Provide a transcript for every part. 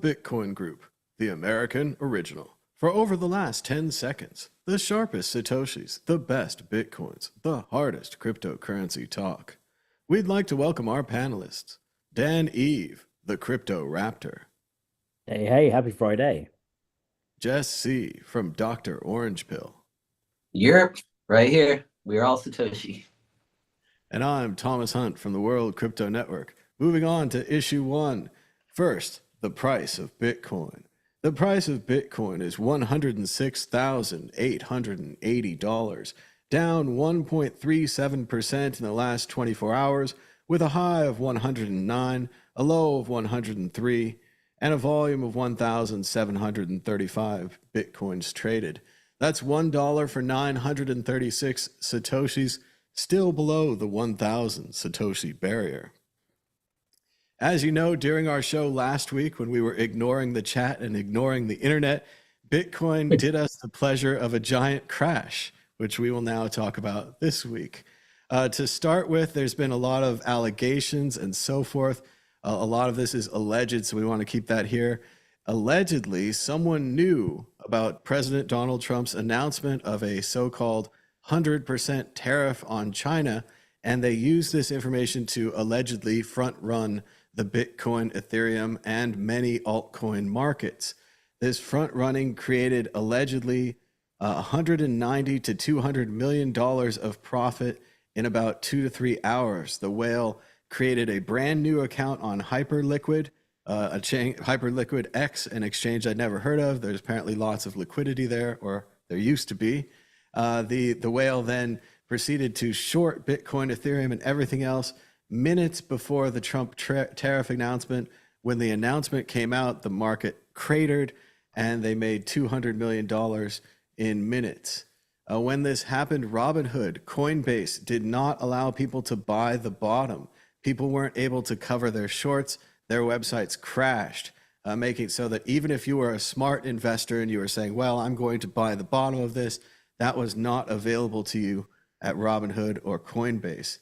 Bitcoin Group, the American original. For over the last 10 seconds, the sharpest Satoshis, the best Bitcoins, the hardest cryptocurrency talk. We'd like to welcome our panelists, Dan Eve, the Crypto Raptor. Hey, happy Friday. Jess C. from Dr. Orange Pill. Europe, right here. We're all Satoshi. And I'm Thomas Hunt from the World Crypto Network. Moving on to issue 1. First, the price of Bitcoin. The price of Bitcoin is $106,880, down 1.37% in the last 24 hours, with a high of 109, a low of 103, and a volume of 1,735 Bitcoins traded. That's $1 for 936 Satoshis, still below the 1,000 Satoshi barrier. As you know, during our show last week, when we were ignoring the chat and ignoring the internet, Bitcoin did us the pleasure of a giant crash, which we will now talk about this week. To start with, there's been a lot of allegations and so forth. A lot of this is alleged, so we want to keep that here. Allegedly, someone knew about President Donald Trump's announcement of a so-called 100% tariff on China, and they used this information to allegedly front-run the Bitcoin, Ethereum, and many altcoin markets. This front-running created allegedly $190 to $200 million of profit in about 2 to 3 hours. The whale created a brand new account on Hyperliquid, Hyperliquid X, an exchange I'd never heard of. There's apparently lots of liquidity there, or there used to be. The whale then proceeded to short Bitcoin, Ethereum, and everything else minutes before the Trump tariff announcement. When the announcement came out, the market cratered and they made $200 million in minutes. When this happened, Robinhood, Coinbase did not allow people to buy the bottom. People weren't able to cover their shorts. Their websites crashed, making so that even if you were a smart investor and you were saying, well, I'm going to buy the bottom of this, that was not available to you at Robinhood or Coinbase.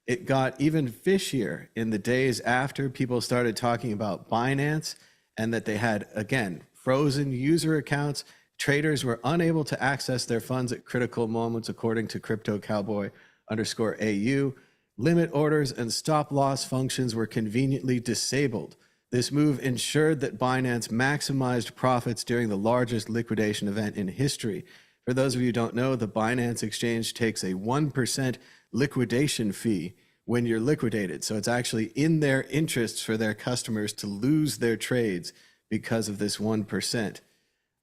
It got even fishier in the days after people started talking about Binance and that they had, again, frozen user accounts. Traders were unable to access their funds at critical moments, according to CryptoCowboy_AU. Limit orders and stop loss functions were conveniently disabled. This move ensured that Binance maximized profits during the largest liquidation event in history. For those of you who don't know, the Binance exchange takes a 1% liquidation fee when you're liquidated. So it's actually in their interests for their customers to lose their trades because of this 1%.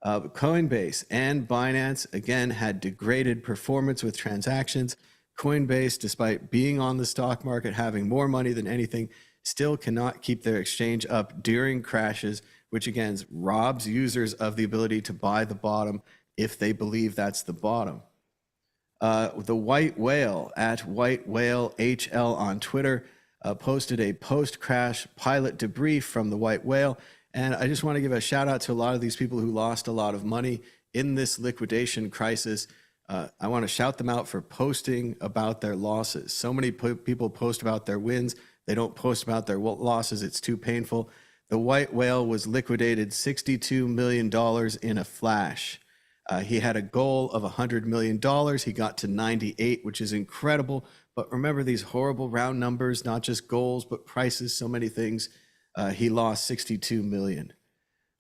Coinbase and Binance, again, had degraded performance with transactions. Coinbase, despite being on the stock market, having more money than anything, still cannot keep their exchange up during crashes, which again robs users of the ability to buy the bottom if they believe that's the bottom. The White Whale, at White Whale HL on Twitter, posted a post-crash pilot debrief from the White Whale. And I just want to give a shout out to a lot of these people who lost a lot of money in this liquidation crisis. I want to shout them out for posting about their losses. So many people post about their wins. They don't post about their losses. It's too painful. The White Whale was liquidated $62 million in a flash. He had a goal of $100 million. He got to 98, which is incredible. But remember these horrible round numbers, not just goals, but prices, so many things. He lost 62 million.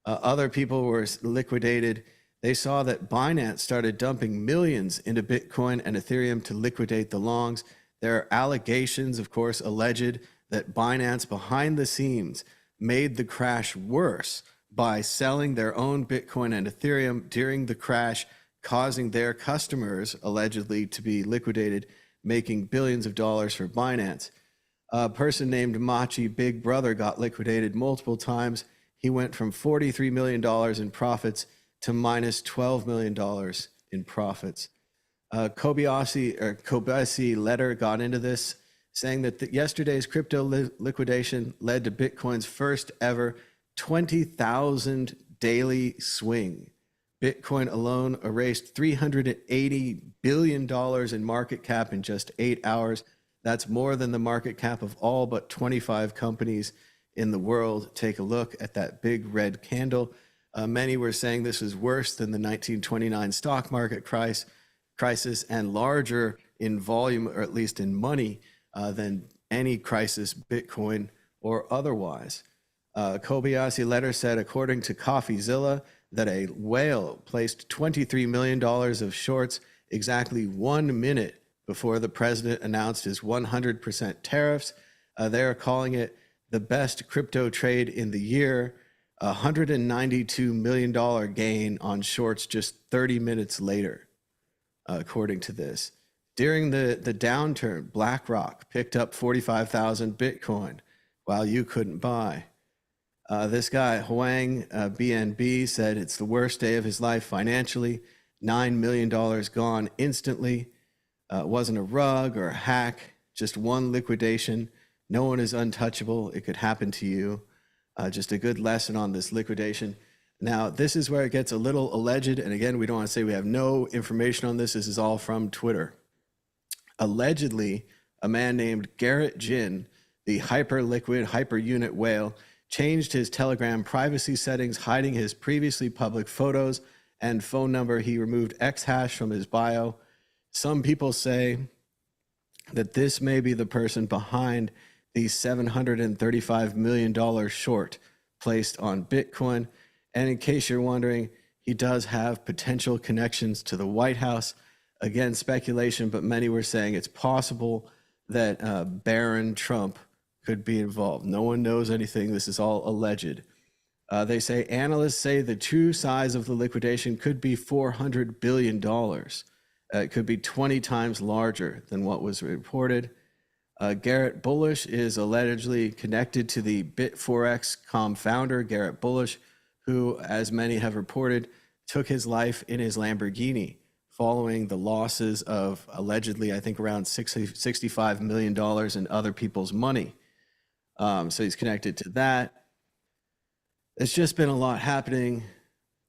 Other people were liquidated. They saw that Binance started dumping millions into Bitcoin and Ethereum to liquidate the longs. There are allegations, of course, alleged that Binance behind the scenes made the crash worse by selling their own Bitcoin and Ethereum during the crash, causing their customers allegedly to be liquidated, making billions of dollars for Binance. A person named Machi Big Brother got liquidated multiple times. He went from $43 million in profits to minus $12 million in profits. Kobayashi letter got into this, saying that yesterday's crypto liquidation led to Bitcoin's first ever 20,000 daily swing. Bitcoin alone erased $380 billion in market cap in just 8 hours. That's more than the market cap of all but 25 companies in the world. Take a look at that big red candle. Many were saying this was worse than the 1929 stock market crisis and larger in volume, or at least in money, than any crisis, Bitcoin or otherwise. Kobayashi letter said, according to CoffeeZilla, that a whale placed $23 million of shorts exactly 1 minute before the president announced his 100% tariffs. They are calling it the best crypto trade in the year. $192 million gain on shorts just 30 minutes later, according to this. During the downturn, BlackRock picked up 45,000 Bitcoin while you couldn't buy. This guy, Huang BNB, said it's the worst day of his life financially. $9 million gone instantly. It wasn't a rug or a hack, just one liquidation. No one is untouchable. It could happen to you. Just a good lesson on this liquidation. Now, this is where it gets a little alleged. And again, we don't want to say we have no information on this. This is all from Twitter. Allegedly, a man named Garrett Jin, the hyper-liquid, hyper-unit whale, changed his Telegram privacy settings, hiding his previously public photos and phone number. He removed Xhash from his bio. Some people say that this may be the person behind the $735 million short placed on Bitcoin. And in case you're wondering, he does have potential connections to the White House. Again, speculation, but many were saying it's possible that Baron Trump could be involved. No one knows anything. This is all alleged. They say analysts say the true size of the liquidation could be $400 billion. It could be 20 times larger than what was reported. Garrett Bullish is allegedly connected to the Bit4X founder, Garrett Bullish, who, as many have reported, took his life in his Lamborghini following the losses of allegedly, I think, around $65 million in other people's money. So he's connected to that. It's just been a lot happening.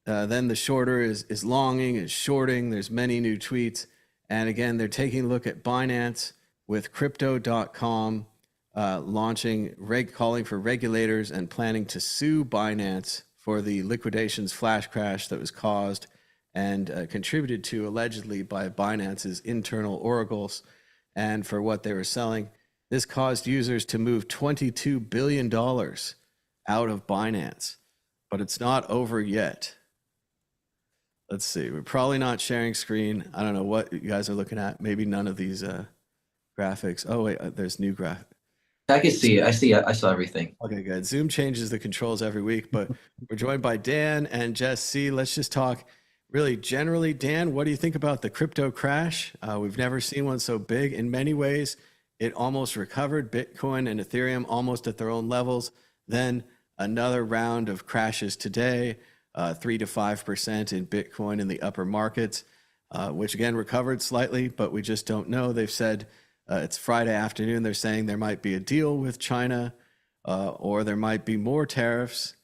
Then the shorter is longing, is shorting. There's many new tweets. And again, they're taking a look at Binance with crypto.com calling for regulators and planning to sue Binance for the liquidations flash crash that was caused and contributed to allegedly by Binance's internal oracles and for what they were selling. This caused users to move $22 billion out of Binance, but it's not over yet. Let's see. We're probably not sharing screen. I don't know what you guys are looking at. Maybe none of these graphics. Oh, wait, there's new graphics. I can see it. I saw everything. Okay, good. Zoom changes the controls every week, but we're joined by Dan and Jess C. Let's just talk really generally. Dan, what do you think about the crypto crash? We've never seen one so big. In many ways, it almost recovered. Bitcoin and Ethereum almost at their own levels. Then another round of crashes today, 3 to 5% in Bitcoin in the upper markets, which again recovered slightly, but we just don't know. They've said it's Friday afternoon. They're saying there might be a deal with China or there might be more tariffs.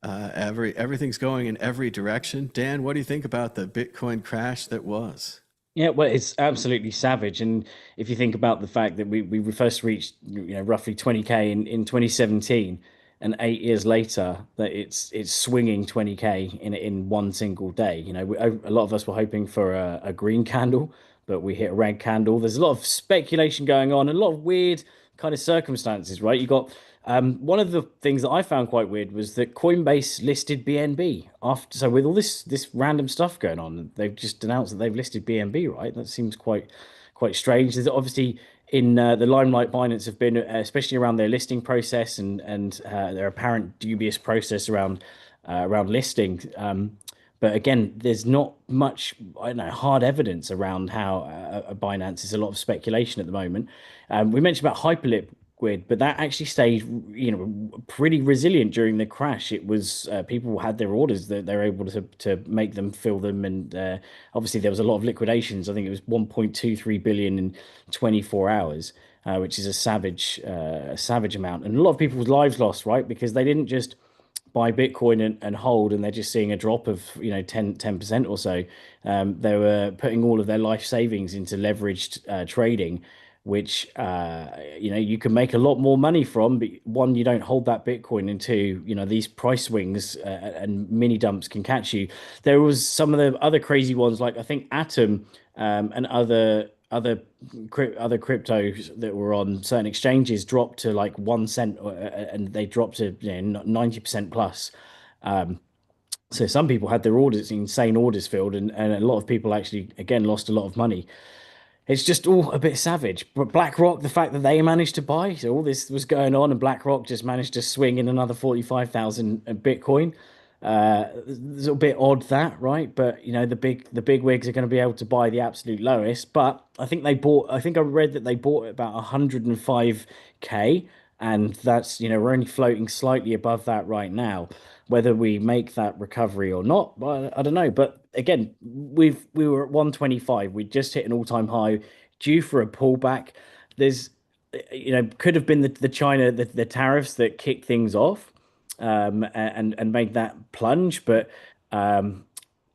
Everything's going in every direction. Dan, what do you think about the Bitcoin crash that was? Yeah, well, it's absolutely savage. And if you think about the fact that we first reached, roughly 20K in 2017, and 8 years later that it's swinging 20K in one single day. A lot of us were hoping for a green candle, but we hit a red candle. There's a lot of speculation going on, a lot of weird kind of circumstances, right? You got one of the things that I found quite weird was that Coinbase listed BNB after. So with all this random stuff going on, they've just announced that they've listed BNB, right? That seems quite strange. There's obviously in the limelight, Binance have been, especially around their listing process and their apparent dubious process around listing. But again, there's not much, hard evidence around how Binance is. A lot of speculation at the moment. We mentioned about Hyperliquid, but that actually stayed, pretty resilient during the crash. It was people had their orders that they were able to make them fill them, and obviously there was a lot of liquidations. I think it was 1.23 billion in 24 hours, which is a savage amount, and a lot of people's lives lost, right? Because they didn't just buy Bitcoin and hold, and they're just seeing a drop of 10% or so. They were putting all of their life savings into leveraged trading. which you can make a lot more money from. But one, you don't hold that Bitcoin, and two, these price swings and mini dumps can catch you. There was some of the other crazy ones, like I think Atom and other cryptos that were on certain exchanges dropped to like 1 cent, and they dropped to 90% plus. So some people had their insane orders filled, and a lot of people actually again lost a lot of money. It's just all a bit savage. But BlackRock, the fact that they managed to buy, so all this was going on, and BlackRock just managed to swing in another 45,000 Bitcoin. It's a little bit odd that, right? But the big wigs are going to be able to buy the absolute lowest. But I think they bought. I think I read that they bought about 105K, and that's we're only floating slightly above that right now. Whether we make that recovery or not, I don't know. But again, we were at 125. We just hit an all-time high, due for a pullback. There's, could have been the China the tariffs that kicked things off, and made that plunge. But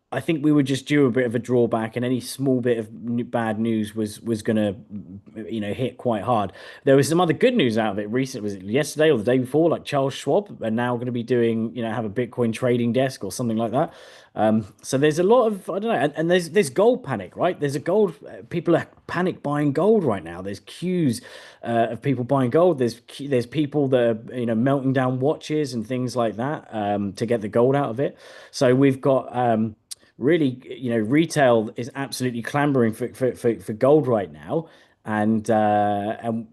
I think we were just due a bit of a drawback, and any small bit of bad news was going to, hit quite hard. There was some other good news out of it recently. Was it yesterday or the day before? Like Charles Schwab are now going to be doing, have a Bitcoin trading desk or something like that. So there's a lot of, I don't know, and there's gold panic, right? There's a gold, people are panic buying gold right now. There's queues of people buying gold. There's people that are, melting down watches and things like that to get the gold out of it. So we've got really, retail is absolutely clamoring for gold right now, and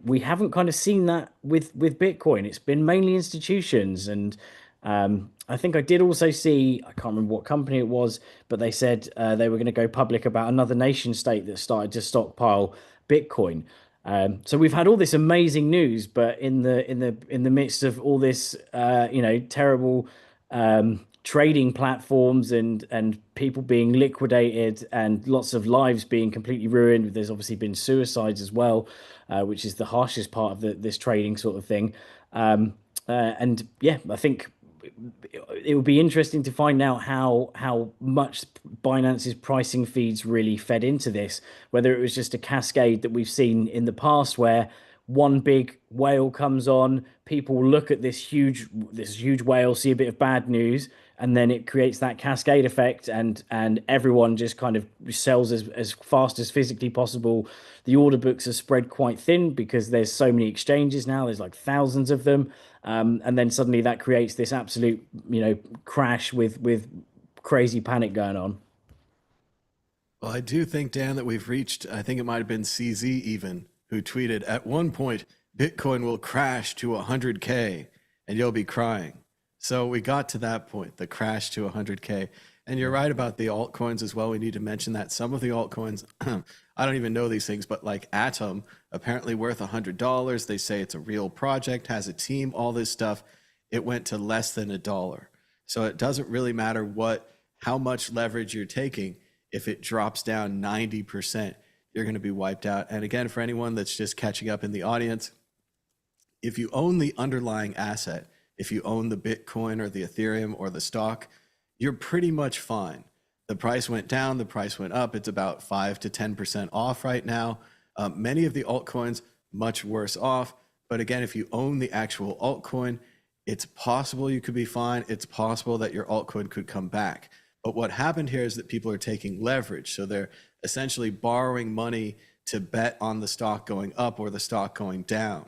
we haven't kind of seen that with Bitcoin. It's been mainly institutions, and I think I did also see, I can't remember what company it was, but they said they were going to go public about another nation state that started to stockpile Bitcoin. So we've had all this amazing news, but in the midst of all this, terrible trading platforms and people being liquidated and lots of lives being completely ruined. There's obviously been suicides as well, which is the harshest part of this trading sort of thing. And yeah, I think it would be interesting to find out how much Binance's pricing feeds really fed into this, whether it was just a cascade that we've seen in the past where one big whale comes on, people look at this huge whale, see a bit of bad news, and then it creates that cascade effect, and everyone just kind of sells as fast as physically possible. The order books are spread quite thin because there's so many exchanges now. There's like thousands of them, and then suddenly that creates this absolute crash with crazy panic going on. Well, I do think, Dan, that we've reached, I think it might have been CZ even, who tweeted, at one point, Bitcoin will crash to 100K and you'll be crying. So we got to that point, the crash to 100K. And you're right about the altcoins as well. We need to mention that some of the altcoins, I don't even know these things, but like Atom, apparently worth $100. They say it's a real project, has a team, all this stuff. It went to less than $1. So it doesn't really matter how much leverage you're taking. If it drops down 90%, you're going to be wiped out. And again, for anyone that's just catching up in the audience, if you own the underlying asset, if you own the Bitcoin or the Ethereum or the stock, you're pretty much fine. The price went down, the price went up. It's about 5 to 10% off right now. Many of the altcoins, much worse off. But again, if you own the actual altcoin, it's possible you could be fine. It's possible that your altcoin could come back. But what happened here is that people are taking leverage. So they're essentially borrowing money to bet on the stock going up or the stock going down.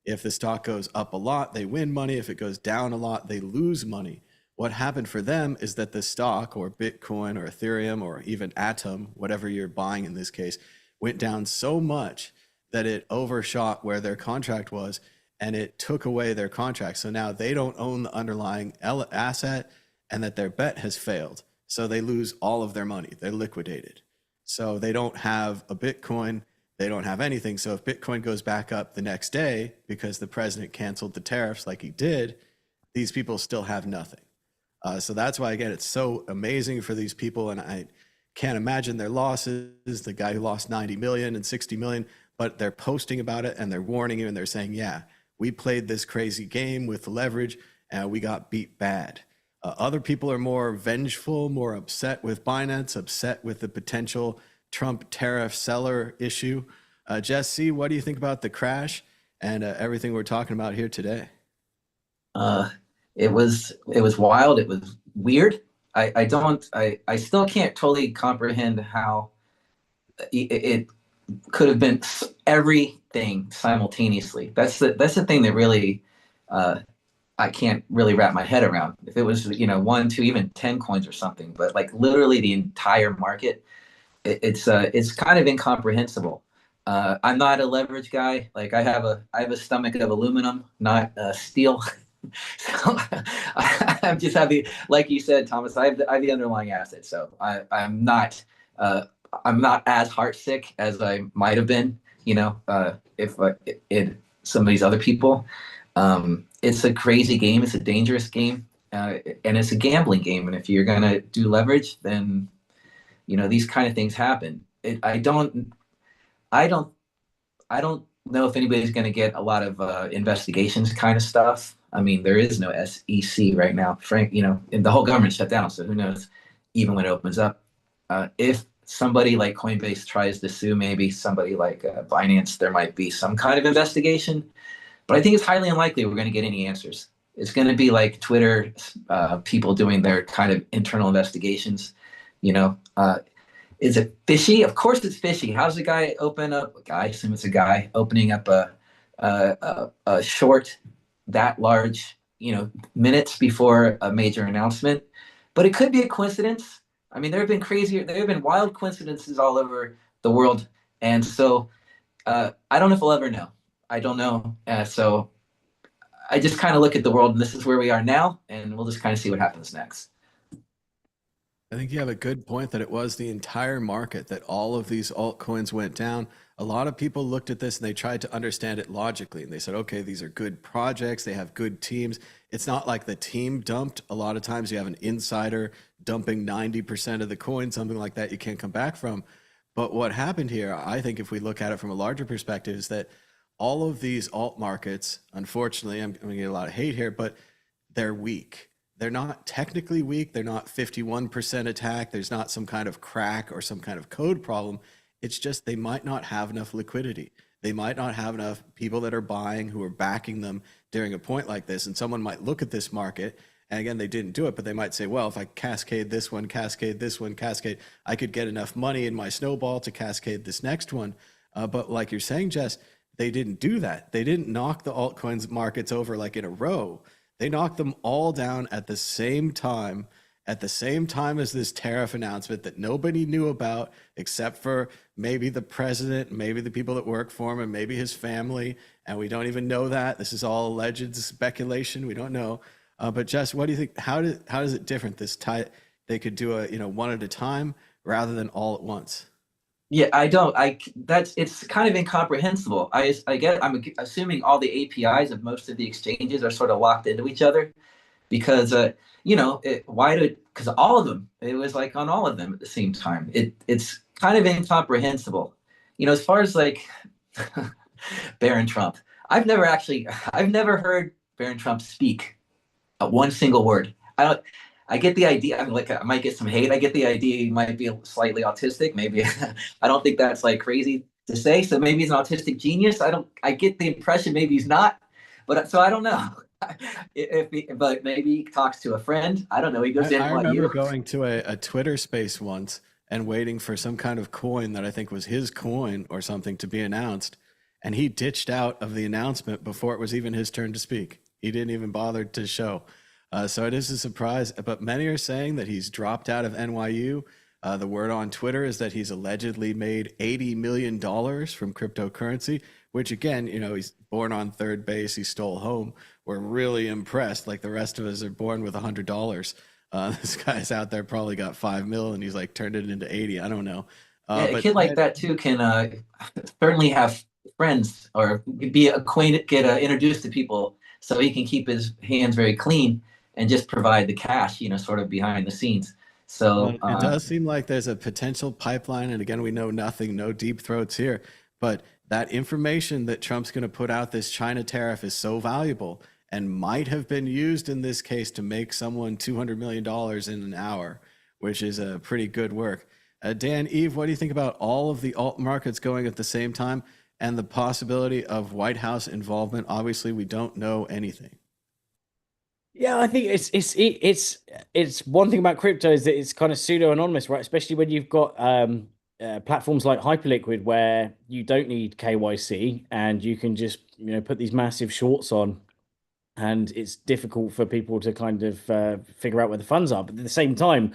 If the stock goes up a lot, they win money. If it goes down a lot, they lose money. What happened for them is that the stock or Bitcoin or Ethereum or even Atom, whatever you're buying in this case, went down so much that it overshot where their contract was and it took away their contract. So now they don't own the underlying asset and that their bet has failed. So they lose all of their money. They're liquidated. So they don't have a Bitcoin. They don't have anything. So if Bitcoin goes back up the next day because the president canceled the tariffs like he did, these people still have nothing. So that's why, again, it's so amazing for these people. And I can't imagine their losses, the guy who lost 90 million and 60 million, but they're posting about it and they're warning you and they're saying, yeah, we played this crazy game with leverage and we got beat bad. Other people are more vengeful, more upset with Binance, upset with the potential Trump tariff seller issue. Jess C, what do you think about the crash and everything we're talking about here today? It was wild. It was weird. I still can't totally comprehend how it could have been everything simultaneously. That's the thing that really I can't really wrap my head around. If it was, one, two, even 10 coins or something, but like literally the entire market, it's kind of incomprehensible. I'm not a leverage guy. Like I have a stomach of aluminum, not steel. So I'm just happy, like you said, Thomas. I have the underlying asset, so I'm not I'm not as heartsick as I might have been. If some of these other people. It's a crazy game. It's a dangerous game, and it's a gambling game. And if you're gonna do leverage, then these kind of things happen. I don't I don't know if anybody's going to get a lot of investigations kind of stuff. I mean, there is no SEC right now, Frank. And the whole government shut down, so who knows? Even when it opens up, if somebody like Coinbase tries to sue, maybe somebody like Binance, there might be some kind of investigation. But I think it's highly unlikely we're going to get any answers. It's going to be like Twitter, people doing their kind of internal investigations. Is it fishy? Of course it's fishy. How's a guy open up? I assume it's a guy opening up a short that large, minutes before a major announcement. But it could be a coincidence. I mean, there have been wild coincidences all over the world, and so I don't know if we'll ever know. I don't know. So I just kind of look at the world, and this is where we are now, and we'll just kind of see what happens next. I think you have a good point that it was the entire market that all of these altcoins went down. A lot of people looked at this and they tried to understand it logically. And they said, okay, these are good projects. They have good teams. It's not like the team dumped. A lot of times you have an insider dumping 90% of the coin, something like that you can't come back from. But what happened here, I think if we look at it from a larger perspective, is that all of these alt markets, unfortunately, I'm going to get a lot of hate here, but they're weak. They're not technically weak. They're not 51% attack. There's not some kind of crack or some kind of code problem. It's just they might not have enough liquidity. They might not have enough people that are buying who are backing them during a point like this. And someone might look at this market, and again, they didn't do it, but they might say, well, if I cascade this one, cascade this one, cascade, I could get enough money in my snowball to cascade this next one. But like you're saying, Jess, they didn't do that. They didn't knock the altcoins markets over like in a row. They knocked them all down at the same time as this tariff announcement that nobody knew about except for maybe the president, maybe the people that work for him, and maybe his family. And we don't even know that. This is all alleged speculation. We don't know. But Jess, what do you think? How does it different this time? They could do one at a time rather than all at once. Yeah, it's kind of incomprehensible. I'm assuming all the APIs of most of the exchanges are sort of locked into each other because, because all of them, it was like on all of them at the same time. It's kind of incomprehensible. As far as like Barron Trump, I've never heard Barron Trump speak one single word. I get the idea. I might get some hate. I get the idea he might be slightly autistic. Maybe I don't think that's like crazy to say. So maybe he's an autistic genius. I get the impression maybe he's not, but so I don't know. But maybe he talks to a friend. I don't know. He goes in. I remember going to a Twitter space once and waiting for some kind of coin that I think was his coin or something to be announced, and he ditched out of the announcement before it was even his turn to speak. He didn't even bother to show. So it is a surprise, but many are saying that he's dropped out of NYU. The word on Twitter is that he's allegedly made $80 million from cryptocurrency, which again, he's born on third base. He stole home. We're really impressed. Like the rest of us are born with $100. This guy's out there probably got 5 mil and he's like turned it into 80. I don't know. A kid like that too can certainly have friends or be acquainted, get introduced to people so he can keep his hands very clean and just provide the cash, sort of behind the scenes. So it does seem like there's a potential pipeline. And again, we know nothing, no deep throats here, but that information that Trump's going to put out, this China tariff, is so valuable and might have been used in this case to make someone $200 million in an hour, which is a pretty good work. Dan, Eve, what do you think about all of the alt markets going at the same time and the possibility of White House involvement? Obviously, we don't know anything. Yeah, I think it's one thing about crypto is that it's kind of pseudo anonymous, right? Especially when you've got platforms like Hyperliquid where you don't need KYC and you can just put these massive shorts on, and it's difficult for people to kind of figure out where the funds are. But at the same time,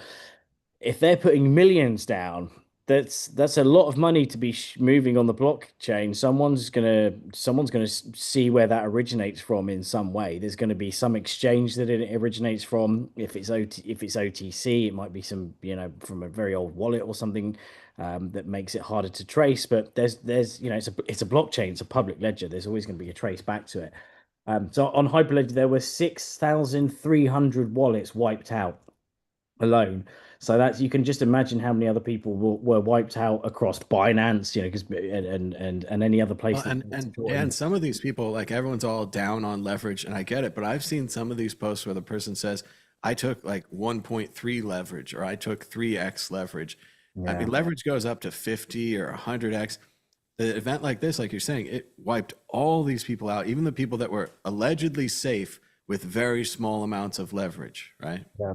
if they're putting millions down, that's a lot of money to be moving on the blockchain. Someone's gonna see where that originates from in some way. There's going to be some exchange that it originates from. If it's OTC, it might be some from a very old wallet or something that makes it harder to trace. But there's it's a blockchain, it's a public ledger. There's always going to be a trace back to it. So on Hyperledger, there were 6,300 wallets wiped out alone. So that's, you can just imagine how many other people were wiped out across Binance, because and any other place. Well, and some of these people, like everyone's all down on leverage, and I get it, but I've seen some of these posts where the person says, I took like 1.3 leverage, or I took 3x leverage. I mean, leverage goes up to 50 or 100x. The event like this, like you're saying, it wiped all these people out, even the people that were allegedly safe with very small amounts of leverage, right? Yeah.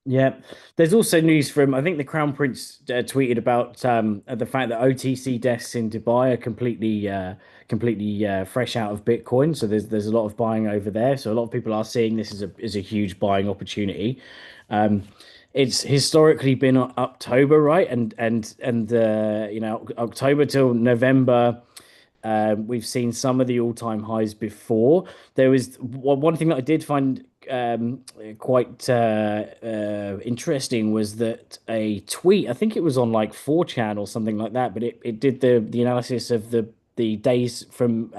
Yeah, there's also news from, I think the Crown Prince tweeted about the fact that OTC desks in Dubai are completely fresh out of Bitcoin. So there's a lot of buying over there. So a lot of people are seeing this as a huge buying opportunity. It's historically been October, right? And October till November. We've seen some of the all-time highs before. There was one thing that I did find quite interesting was that a tweet, I think it was on like 4chan or something like that, but it did the analysis of the days from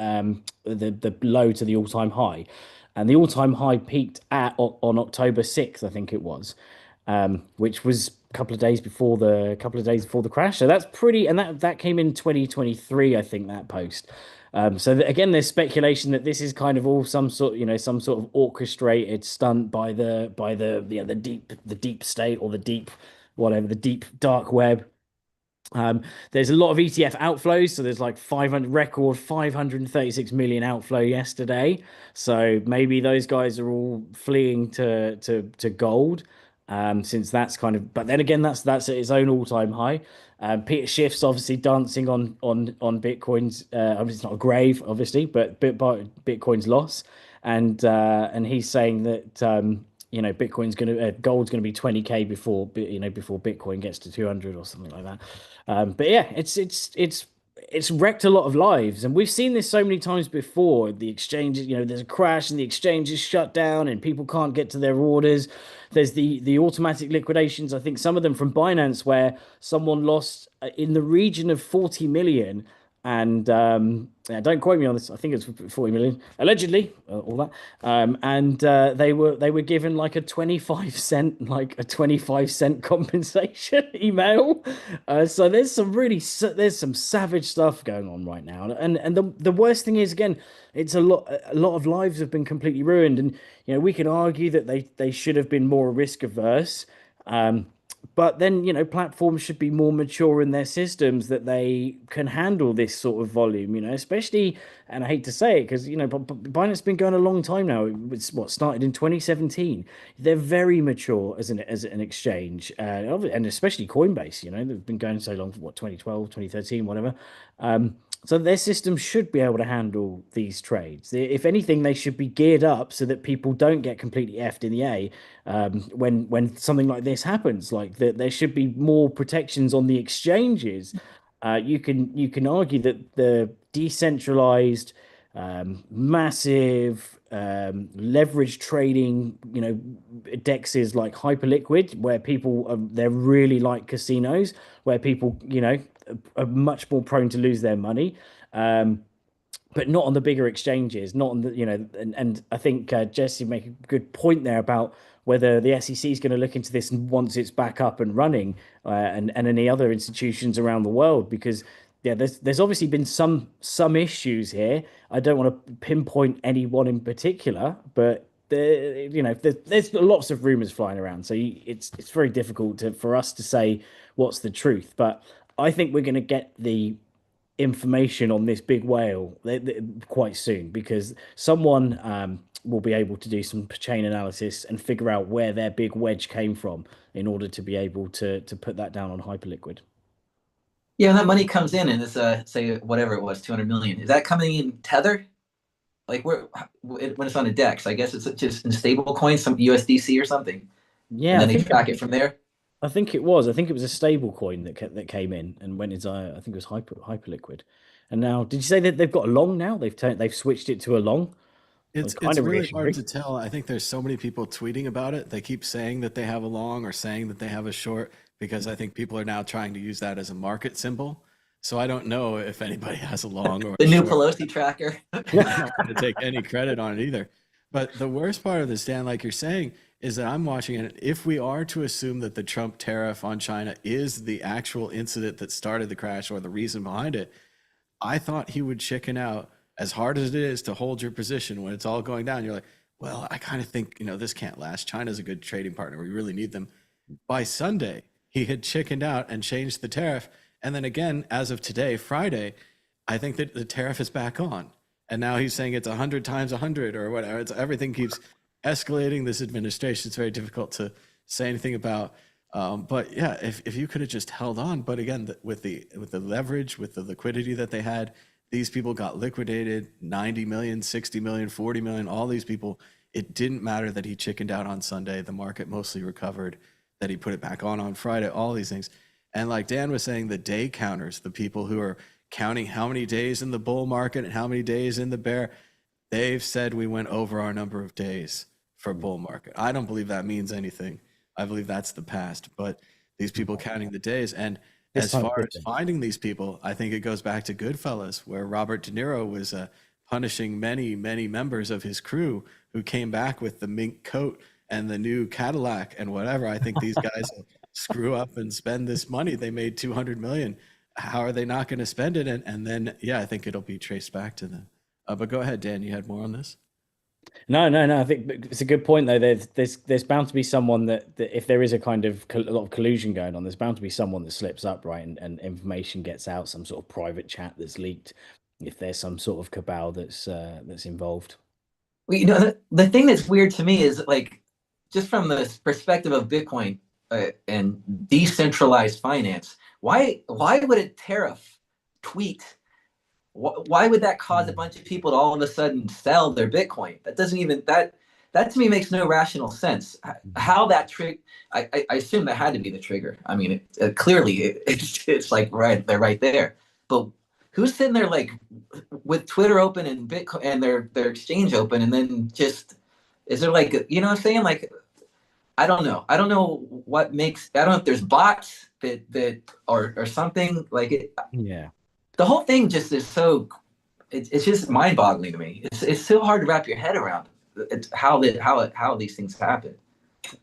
the low to the all-time high, and the all-time high peaked on October 6th, I think it was, which was a couple of days before the crash. So that's pretty, and that came in 2023, I think, that post. So again, there's speculation that this is kind of all some sort of orchestrated stunt by the deep state, or the deep dark web. There's a lot of ETF outflows, so there's like 536 million outflow yesterday. So maybe those guys are all fleeing to gold, since that's kind of. But then again, that's at its own all-time high. Peter Schiff's obviously dancing on Bitcoin's. It's not a grave, obviously, but Bitcoin's loss, and he's saying that Bitcoin's gold's going to be 20K before Bitcoin gets to 200 or something like that. But yeah, it's wrecked a lot of lives, and we've seen this so many times before. The exchanges, there's a crash and the exchange is shut down and people can't get to their orders. There's the automatic liquidations, I think some of them from Binance, where someone lost in the region of 40 million. And don't quote me on this. I think it's 40 million allegedly, all that. And they were given like a 25 cent compensation email. So there's some savage stuff going on right now. And the worst thing is, again, it's a lot of lives have been completely ruined. And we can argue that they should have been more risk averse. But then, platforms should be more mature in their systems that they can handle this sort of volume, especially, and I hate to say it because, Binance has been going a long time now. It's started in 2017. They're very mature as an exchange, and especially Coinbase, they've been going so long, 2012, 2013, whatever. So their system should be able to handle these trades. If anything, they should be geared up so that people don't get completely effed in the A when something like this happens. Like that, there should be more protections on the exchanges. You can argue that the decentralized, massive leverage trading, dexes like Hyperliquid, where they're really like casinos, where people are much more prone to lose their money, but not on the bigger exchanges, not on the and I think Jesse make a good point there about whether the SEC is going to look into this once it's back up and running, and any other institutions around the world, because there's obviously been some issues here. I don't want to pinpoint anyone in particular, but there's lots of rumors flying around, so it's very difficult for us to say what's the truth. But I think we're going to get the information on this big whale quite soon, because someone will be able to do some chain analysis and figure out where their big wedge came from in order to be able to put that down on Hyperliquid. Yeah, and that money comes in and it's say whatever it was, 200 million. Is that coming in Tether? Like when it's on a DEX, I guess it's just in stable coin, some USDC or something. Yeah, And then they track it from there. I think it was. I think it was a stable coin that came in and went into. I think it was Hyperliquid. And now, did you say that they've got a long now? They've switched it to a long. It's really hard to tell. I think there's so many people tweeting about it. They keep saying that they have a long or saying that they have a short, because I think people are now trying to use that as a market symbol. So I don't know if anybody has a long or the a new short. Pelosi tracker. I'm not going to take any credit on it either. But the worst part of this, Dan, like you're saying, is that I'm watching it. If we are to assume that the Trump tariff on China is the actual incident that started the crash or the reason behind it, I thought he would chicken out. As hard as it is to hold your position when it's all going down, you're like, well, I kind of think, this can't last. China's a good trading partner. We really need them. By Sunday, he had chickened out and changed the tariff. And then again, as of today, Friday, I think that the tariff is back on. And now he's saying it's 100 times 100 or whatever. Everything keeps escalating this administration. It's very difficult to say anything about. But yeah, if you could have just held on. But again, with the leverage, with the liquidity that they had, these people got liquidated, 90 million, 60 million, 40 million, all these people. It didn't matter that he chickened out on Sunday. The market mostly recovered, that he put it back on Friday, all these things. And like Dan was saying, the day counters, the people who are counting how many days in the bull market and how many days in the bear, they've said we went over our number of days for bull market. I don't believe that means anything. I believe that's the past. But these people counting the days, and as far as finding these people, I think it goes back to Goodfellas, where Robert De Niro was punishing many, many members of his crew who came back with the mink coat and the new Cadillac and whatever. I think these guys will screw up and spend this money. They made 200 million. How are they not going to spend it? And then, yeah, I think it'll be traced back to them. But go ahead, Dan, you had more on this? No. I think it's a good point, though. There's bound to be someone that if there is a kind of a lot of collusion going on, there's bound to be someone that slips up, right? And information gets out, some sort of private chat that's leaked, if there's some sort of cabal that's involved. Well, the thing that's weird to me is, like, just from the perspective of Bitcoin and decentralized finance, why would a tariff tweet? Why would that cause a bunch of people to all of a sudden sell their Bitcoin? That doesn't even that to me makes no rational sense. How that I assume that had to be the trigger. I mean, clearly it's like they're right there. But who's sitting there like with Twitter open and Bitcoin and their exchange open, and then just is there like what I'm saying? Like, I don't know. I don't know what makes. I don't know if there's bots that or something like it. Yeah. The whole thing just is so, it's just mind-boggling to me. It's so hard to wrap your head around how these things happen.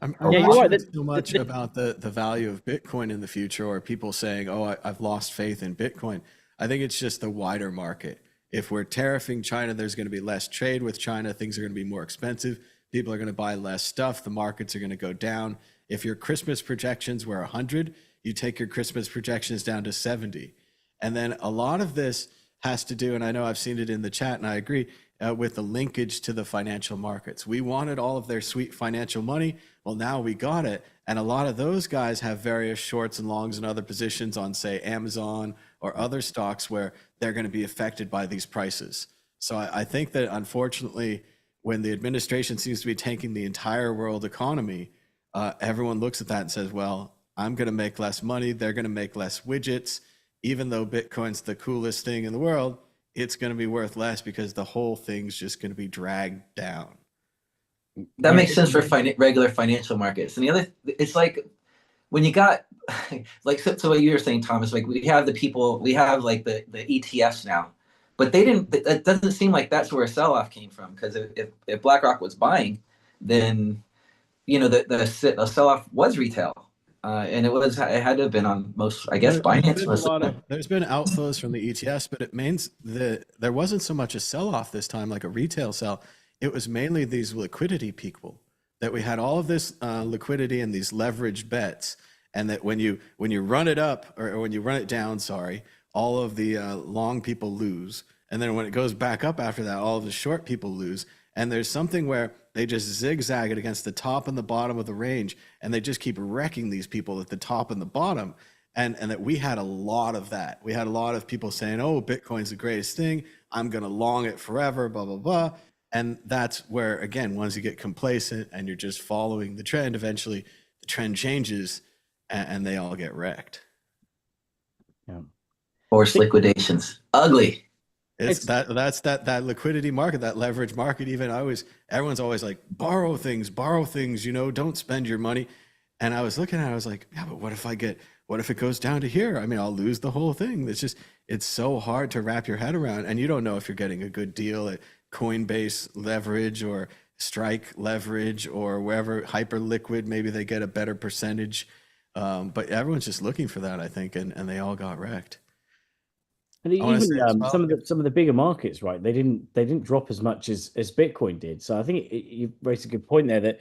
I'm not sure so much about the value of Bitcoin in the future, or people saying, oh, I've lost faith in Bitcoin. I think it's just the wider market. If we're tariffing China, there's going to be less trade with China. Things are going to be more expensive. People are going to buy less stuff. The markets are going to go down. If your Christmas projections were 100, you take your Christmas projections down to 70. And then a lot of this has to do, and I know I've seen it in the chat and I agree, with the linkage to the financial markets. We wanted all of their sweet financial money. Well, now we got it. And a lot of those guys have various shorts and longs and other positions on, say, Amazon or other stocks where they're going to be affected by these prices. So I think that, unfortunately, when the administration seems to be tanking the entire world economy, everyone looks at that and says, well, I'm going to make less money. They're going to make less widgets. Even though Bitcoin's the coolest thing in the world, it's going to be worth less because the whole thing's just going to be dragged down. That makes sense for regular financial markets. And the other, it's like when you got, like, so what you were saying, Thomas, like we have like the ETFs now, but it doesn't seem like that's where a sell-off came from. Because if BlackRock was buying, then, the sell-off was retail. And it had to have been on most, I guess, Binance. There's been outflows from the ETFs, but it means that there wasn't so much a sell-off this time, like a retail sell. it was mainly these liquidity people, that we had all of this liquidity and these leveraged bets, and that when you run it up, or when you run it down, sorry, all of the long people lose, and then when it goes back up after that, all of the short people lose. And there's something where they just zigzag it against the top and the bottom of the range, and they just keep wrecking these people at the top and the bottom. And that we had a lot of that. We had a lot of people saying, "Oh, Bitcoin's the greatest thing. I'm going to long it forever, blah, blah, blah." And that's where, again, once you get complacent and you're just following the trend, eventually the trend changes and they all get wrecked. Yeah. Forced liquidations. Ugly. That's that liquidity market, that leverage market. Even everyone's always like, borrow things, don't spend your money. And I was looking at it, I was like, yeah, but what if it goes down to here? I mean, I'll lose the whole thing. It's so hard to wrap your head around. And you don't know if you're getting a good deal at Coinbase leverage or Strike leverage or wherever, Hyperliquid, maybe they get a better percentage. But everyone's just looking for that, I think, and they all got wrecked. And even some of the bigger markets, right? They didn't drop as much as Bitcoin did. So I think you raised a good point there that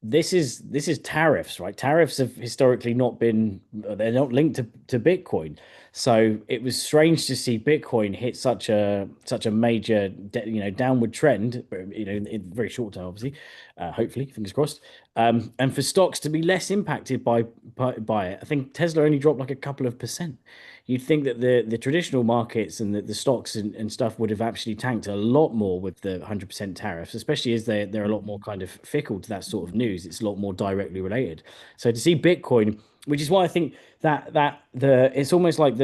this is tariffs, right? Tariffs have historically they're not linked to Bitcoin. So it was strange to see Bitcoin hit such a major downward trend, in very short time, obviously, hopefully, fingers crossed. And for stocks to be less impacted by it. I think Tesla only dropped like a couple of percent. You'd think that the traditional markets and the stocks and stuff would have actually tanked a lot more with the 100% tariffs, especially as they're a lot more kind of fickle to that sort of news. It's a lot more directly related. So to see Bitcoin, which is why I think that it's almost like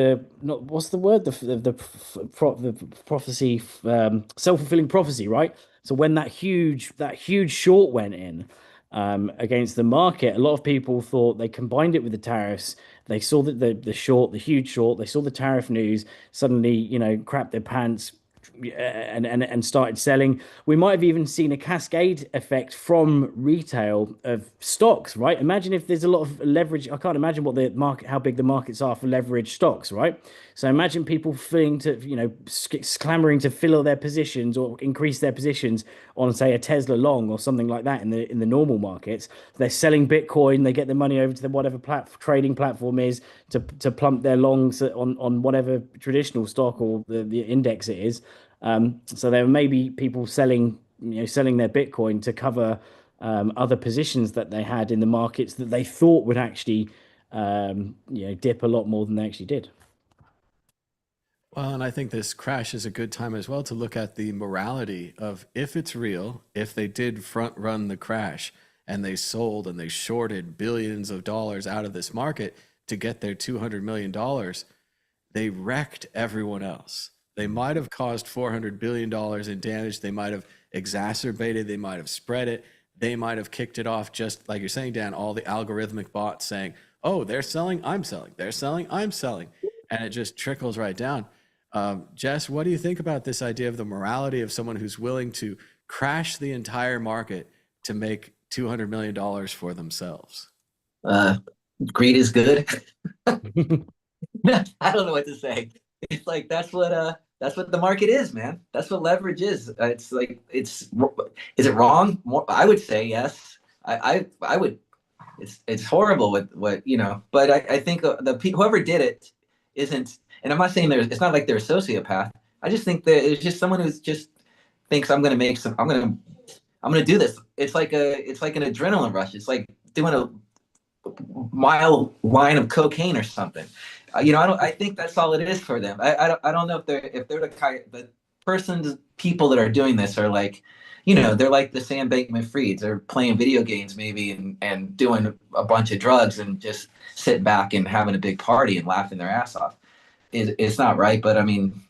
what's the word, the prophecy, self-fulfilling prophecy, right? So when that huge short went in against the market, a lot of people thought they combined it with the tariffs. They saw that the huge short, they saw the tariff news, suddenly, crapped their pants and started selling. We might have even seen a cascade effect from retail of stocks, right? Imagine if there's a lot of leverage. I can't imagine how big the markets are for leverage stocks, right? So imagine people clamoring to fill their positions or increase their positions on, say, a Tesla long or something like that in the normal markets. They're selling Bitcoin, they get the money over to whatever trading platform is to plump their longs on whatever traditional stock or the index it is. So there may be people selling their Bitcoin to cover other positions that they had in the markets that they thought would actually dip a lot more than they actually did. Well, and I think this crash is a good time as well to look at the morality of, if it's real, if they did front run the crash and they sold and they shorted billions of dollars out of this market to get their $200 million, they wrecked everyone else. They might have caused $400 billion in damage. They might have exacerbated, they might have spread it. They might have kicked it off, just like you're saying, Dan, all the algorithmic bots saying, oh, they're selling, I'm selling. They're selling, I'm selling. And it just trickles right down. Jess, what do you think about this idea of the morality of someone who's willing to crash the entire market to make $200 million for themselves? Greed is good. I don't know what to say. It's like that's what the market is, man. That's what leverage is. It's like is it wrong? I would say yes. I would. It's horrible with what but I think whoever did it isn't. And I'm not saying it's not like they're a sociopath. I just think that it's just someone who's just thinks I'm gonna do this. It's like an adrenaline rush. It's like doing a mile line of cocaine or something. I think that's all it is for them. I don't know if they're the people that are doing this are like, they're like the Sam Bankman-Frieds. They're playing video games maybe and doing a bunch of drugs and just sitting back and having a big party and laughing their ass off. It's not right, but I mean,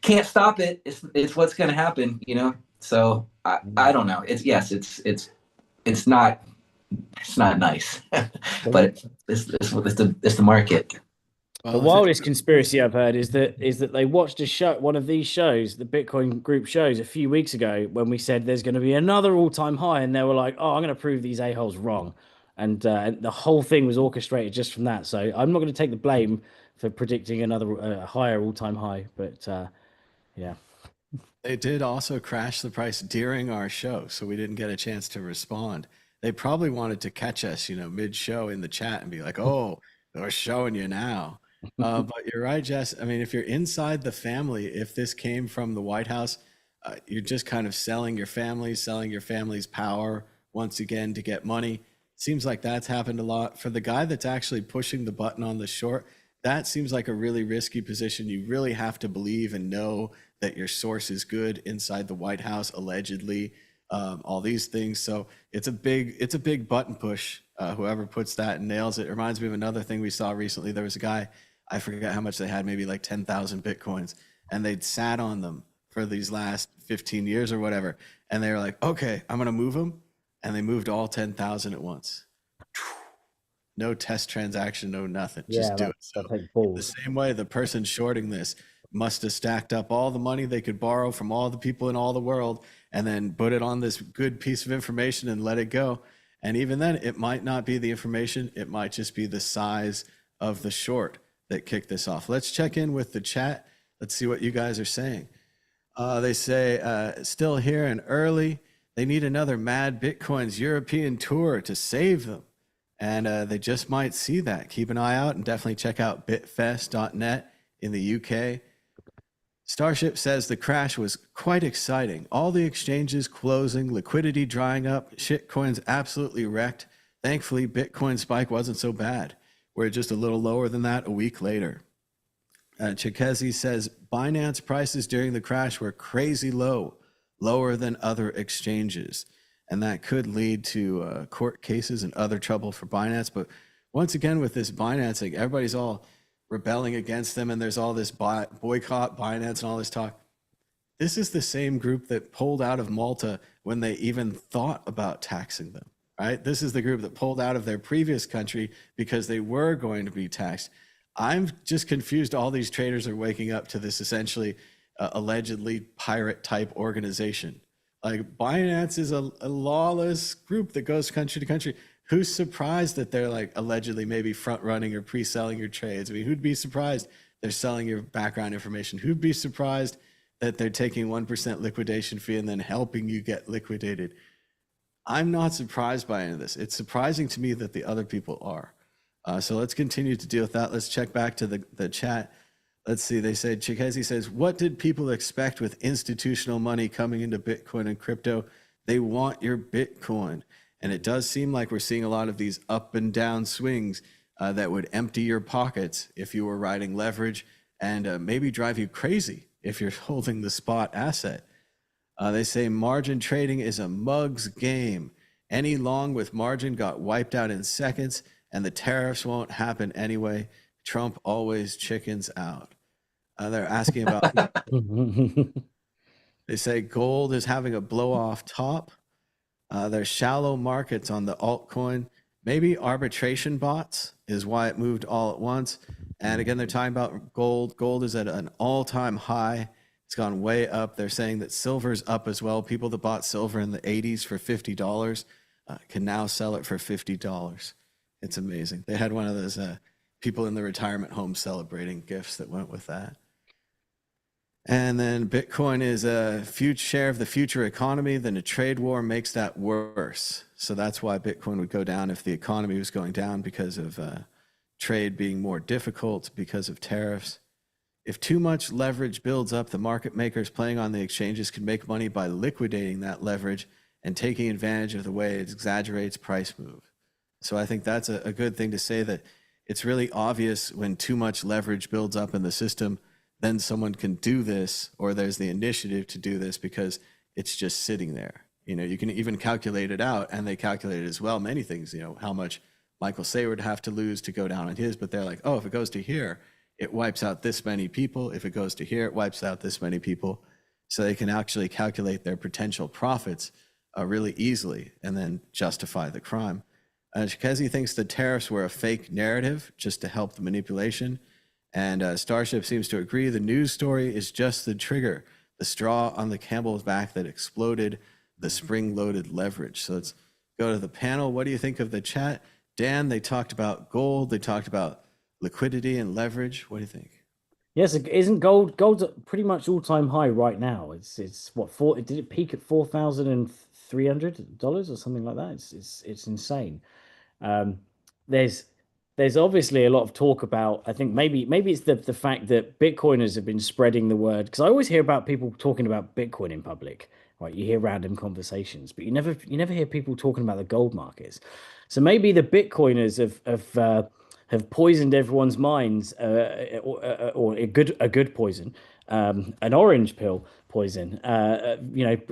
can't stop it. It's what's going to happen, So I don't know. It's not nice, but it's the market. The wildest conspiracy I've heard is that they watched one of these shows, the Bitcoin group shows, a few weeks ago when we said there's going to be another all-time high, and they were like, "Oh, I'm going to prove these a-holes wrong," and the whole thing was orchestrated just from that. So I'm not going to take the blame for predicting another higher all-time high, but yeah. They did also crash the price during our show, so we didn't get a chance to respond. They probably wanted to catch us, mid-show in the chat and be like, "Oh, we're showing you now." But you're right, Jess. I mean, if you're inside the family, if this came from the White House, you're just kind of selling your family's power once again to get money. Seems like that's happened a lot. For the guy that's actually pushing the button on the short, that seems like a really risky position. You really have to believe and know that your source is good inside the White House, allegedly, all these things. So it's a big button push. Whoever puts that and nails it. It reminds me of another thing we saw recently. There was a guy, I forget how much they had, maybe like 10,000 Bitcoins, and they'd sat on them for these last 15 years or whatever. And they were like, okay, I'm going to move them. And they moved all 10,000 at once. No test transaction, no nothing. Just do it. So the same way the person shorting this must have stacked up all the money they could borrow from all the people in all the world and then put it on this good piece of information and let it go. And even then, it might not be the information. It might just be the size of the short that kicked this off. Let's check in with the chat. Let's see what you guys are saying. They say, still here and early. They need another Mad Bitcoins European tour to save them. And they just might see that. Keep an eye out and definitely check out bitfest.net in the UK. Starship says the crash was quite exciting. All the exchanges closing, liquidity drying up, shitcoins absolutely wrecked. Thankfully, Bitcoin spike wasn't so bad. We're just a little lower than that a week later. Chikezi says Binance prices during the crash were crazy low, lower than other exchanges. And that could lead to court cases and other trouble for Binance. But once again, with this Binance thing, everybody's all rebelling against them, and there's all this boycott Binance and all this talk. This is the same group that pulled out of Malta when they even thought about taxing them, right? This is the group that pulled out of their previous country because they were going to be taxed. I'm just confused. All these traders are waking up to this essentially allegedly pirate type organization. Like Binance is a lawless group that goes country to country. Who's surprised that they're like allegedly maybe front running or pre-selling your trades? I mean, who'd be surprised they're selling your background information? Who'd be surprised that they're taking 1% liquidation fee and then helping you get liquidated? I'm not surprised by any of this. It's surprising to me that the other people are. So let's continue to deal with that. Let's check back to the chat. Let's see. They said, Chikezi says, what did people expect with institutional money coming into Bitcoin and crypto? They want your Bitcoin. And it does seem like we're seeing a lot of these up and down swings that would empty your pockets if you were riding leverage and maybe drive you crazy if you're holding the spot asset. They say margin trading is a mug's game. Any long with margin got wiped out in seconds, and the tariffs won't happen anyway. Trump always chickens out. They're asking about, they say gold is having a blow off top. There's shallow markets on the altcoin. Maybe arbitration bots is why it moved all at once. And again, they're talking about gold. Gold is at an all-time high. It's gone way up. They're saying that silver's up as well. People that bought silver in the 80s for $50 can now sell it for $50. It's amazing. They had one of those people in the retirement home celebrating gifts that went with that. And then Bitcoin is a huge share of the future economy. Then a trade war makes that worse. So that's why Bitcoin would go down if the economy was going down, because of trade being more difficult because of tariffs. If too much leverage builds up, the market makers playing on the exchanges can make money by liquidating that leverage and taking advantage of the way it exaggerates price move. So I think that's a good thing to say, that it's really obvious when too much leverage builds up in the system, then someone can do this, or there's the initiative to do this because it's just sitting there. You can even calculate it out, and they calculate it as well. Many things, how much Michael Saylor would have to lose to go down on his, but they're like, oh, if it goes to here, it wipes out this many people. If it goes to here, it wipes out this many people. So they can actually calculate their potential profits really easily and then justify the crime. Chikezi thinks the tariffs were a fake narrative just to help the manipulation. And Starship seems to agree. The news story is just the trigger, the straw on the camel's back that exploded the spring-loaded leverage. So let's go to the panel. What do you think of the chat? Dan, they talked about gold. They talked about liquidity and leverage. What do you think? Yes, isn't gold's at pretty much all-time high right now. It's what four did it peak at $4,300 or something like that? It's insane. Um, there's there's obviously a lot of talk about. I think maybe it's the fact that Bitcoiners have been spreading the word, because I always hear about people talking about Bitcoin in public, right? You hear random conversations, but you never hear people talking about the gold markets. So maybe the Bitcoiners have poisoned everyone's minds, or a good poison, an orange pill poison,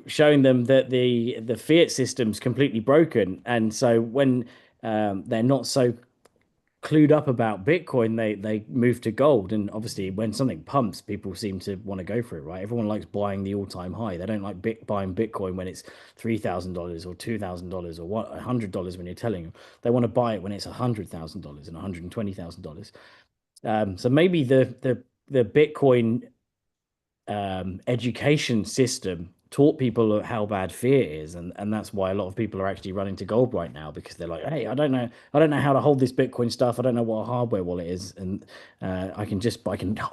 showing them that the fiat system's completely broken, and so when they're not so clued up about Bitcoin, they move to gold. And obviously, when something pumps, people seem to want to go for it, right? Everyone likes buying the all-time high. They don't like buying Bitcoin when it's $3,000 or $2,000 or $100 when you're telling them. They want to buy it when it's $100,000 and $120,000. So maybe the Bitcoin education system taught people how bad fear is, and that's why a lot of people are actually running to gold right now, because they're like, hey, I don't know how to hold this Bitcoin stuff. I don't know what a hardware wallet is, and I can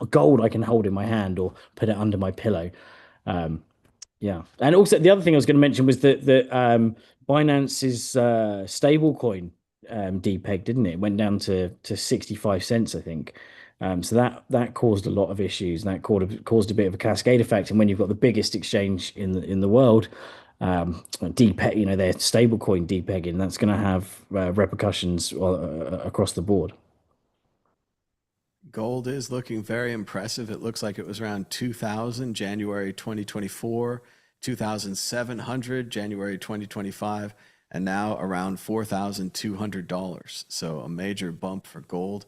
gold I can hold in my hand or put it under my pillow. Yeah, and also the other thing I was going to mention was that Binance's stable coin depegged, didn't it? It went down to 65 cents, I think. So that caused a lot of issues. That caused a bit of a cascade effect. And when you've got the biggest exchange in the world, depeg, their stable coin depegging, that's going to have repercussions across the board. Gold is looking very impressive. It looks like it was around 2000 January 2024, 2700 January 2025, and now around $4,200. So a major bump for gold.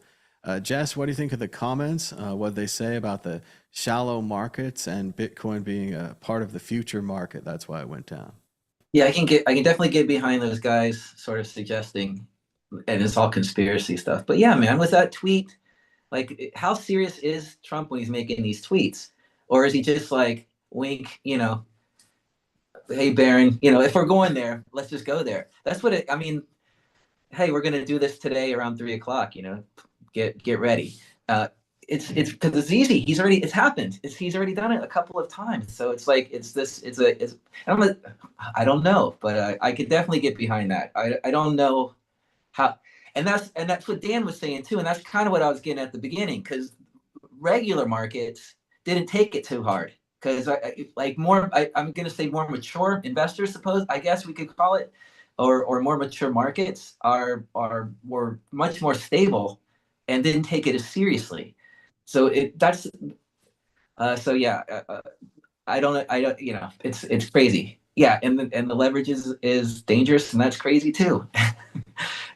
Jess, what do you think of the comments? What they say about the shallow markets and Bitcoin being a part of the future market? That's why it went down. Yeah, I can definitely get behind those guys sort of suggesting, and it's all conspiracy stuff. But yeah, man, with that tweet, like, how serious is Trump when he's making these tweets? Or is he just like, wink, hey, Baron, if we're going there, let's just go there. That's what I mean, hey, we're going to do this today around 3 o'clock, get ready. It's because it's easy. It's happened. He's already done it a couple of times. So it's like, I don't know, but I could definitely get behind that. I don't know how, and that's what Dan was saying too. And that's kind of what I was getting at the beginning, because regular markets didn't take it too hard, because I'm going to say more mature investors, suppose, I guess we could call it, or more mature markets were much more stable and didn't take it as seriously. So yeah, I don't, it's crazy. Yeah, and the leverage is dangerous, and that's crazy too.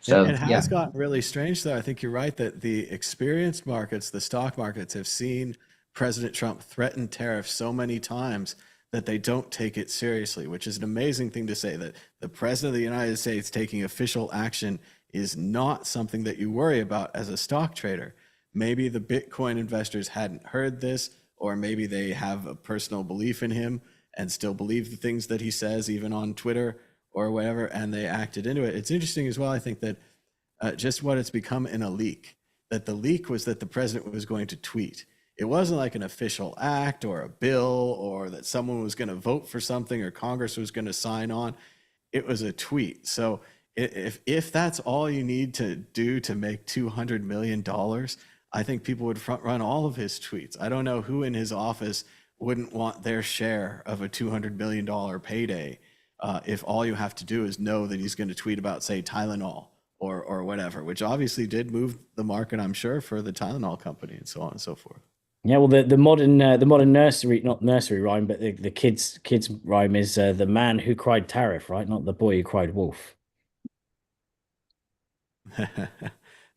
So It yeah. has gotten really strange, though. I think you're right that the experienced markets, the stock markets, have seen President Trump threaten tariffs so many times that they don't take it seriously, which is an amazing thing to say, that the President of the United States taking official action is not something that you worry about as a stock trader. Maybe the Bitcoin investors hadn't heard this, or maybe they have a personal belief in him and still believe the things that he says, even on Twitter or whatever, and they acted into it. It's interesting as well, I think, that just what it's become in a leak, that the leak was that the president was going to tweet. It wasn't like an official act or a bill, or that someone was going to vote for something or Congress was going to sign on. It was a tweet. So if that's all you need to do to make $200 million, I think people would front run all of his tweets. I don't know who in his office wouldn't want their share of a $200 million payday, if all you have to do is know that he's going to tweet about, say, Tylenol or whatever, which obviously did move the market, I'm sure, for the Tylenol company and so on and so forth. Yeah, well, the modern nursery, not nursery rhyme, but the kids rhyme is the man who cried tariff, right? Not the boy who cried wolf.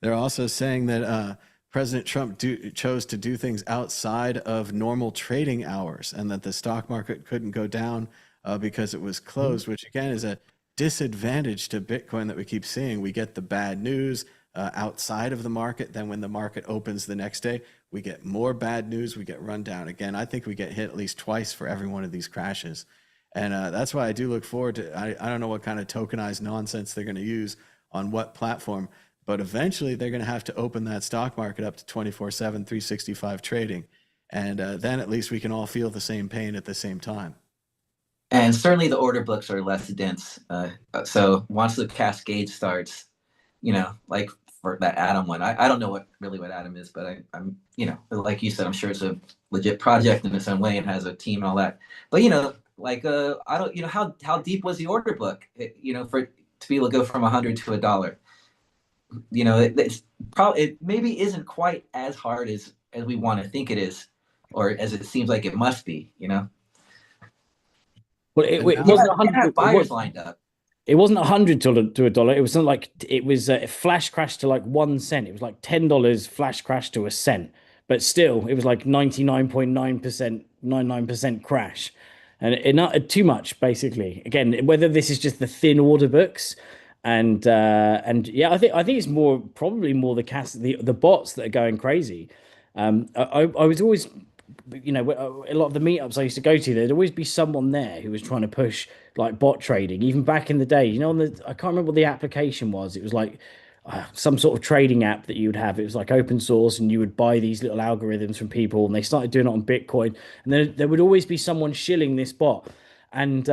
They're also saying that President Trump chose to do things outside of normal trading hours, and that the stock market couldn't go down because it was closed, which again is a disadvantage to Bitcoin that we keep seeing. We get the bad news outside of the market. Then when the market opens the next day, we get more bad news. We get run down again. I think we get hit at least twice for every one of these crashes. And that's why I do look forward to, I don't know what kind of tokenized nonsense they're going to use on what platform, but eventually they're going to have to open that stock market up to 24/7, 365 trading. And then at least we can all feel the same pain at the same time. And certainly the order books are less dense. So once the cascade starts, like for that Atom one, I don't know what Atom is, but I'm, like you said, I'm sure it's a legit project in its own way and has a team and all that. But I don't, how deep was the order book? For to be able to go from 100 to $1. It's probably, it maybe isn't quite as hard as we want to think it is, or as it seems like it must be. Well, it wasn't 100 buyers lined up. It wasn't 100 to $1. It was something like, it was a flash crash to like 1 cent. It was like $10 flash crash to a cent, but still it was like 99.9% crash, and it not too much basically. Again, whether this is just the thin order books, and yeah, I think it's probably more the bots that are going crazy. I was always, a lot of the meetups I used to go to, there'd always be someone there who was trying to push like bot trading, even back in the day. I can't remember what the application was. It was like some sort of trading app that you would have. It was like open source, and you would buy these little algorithms from people, and they started doing it on Bitcoin. And then there would always be someone shilling this bot. And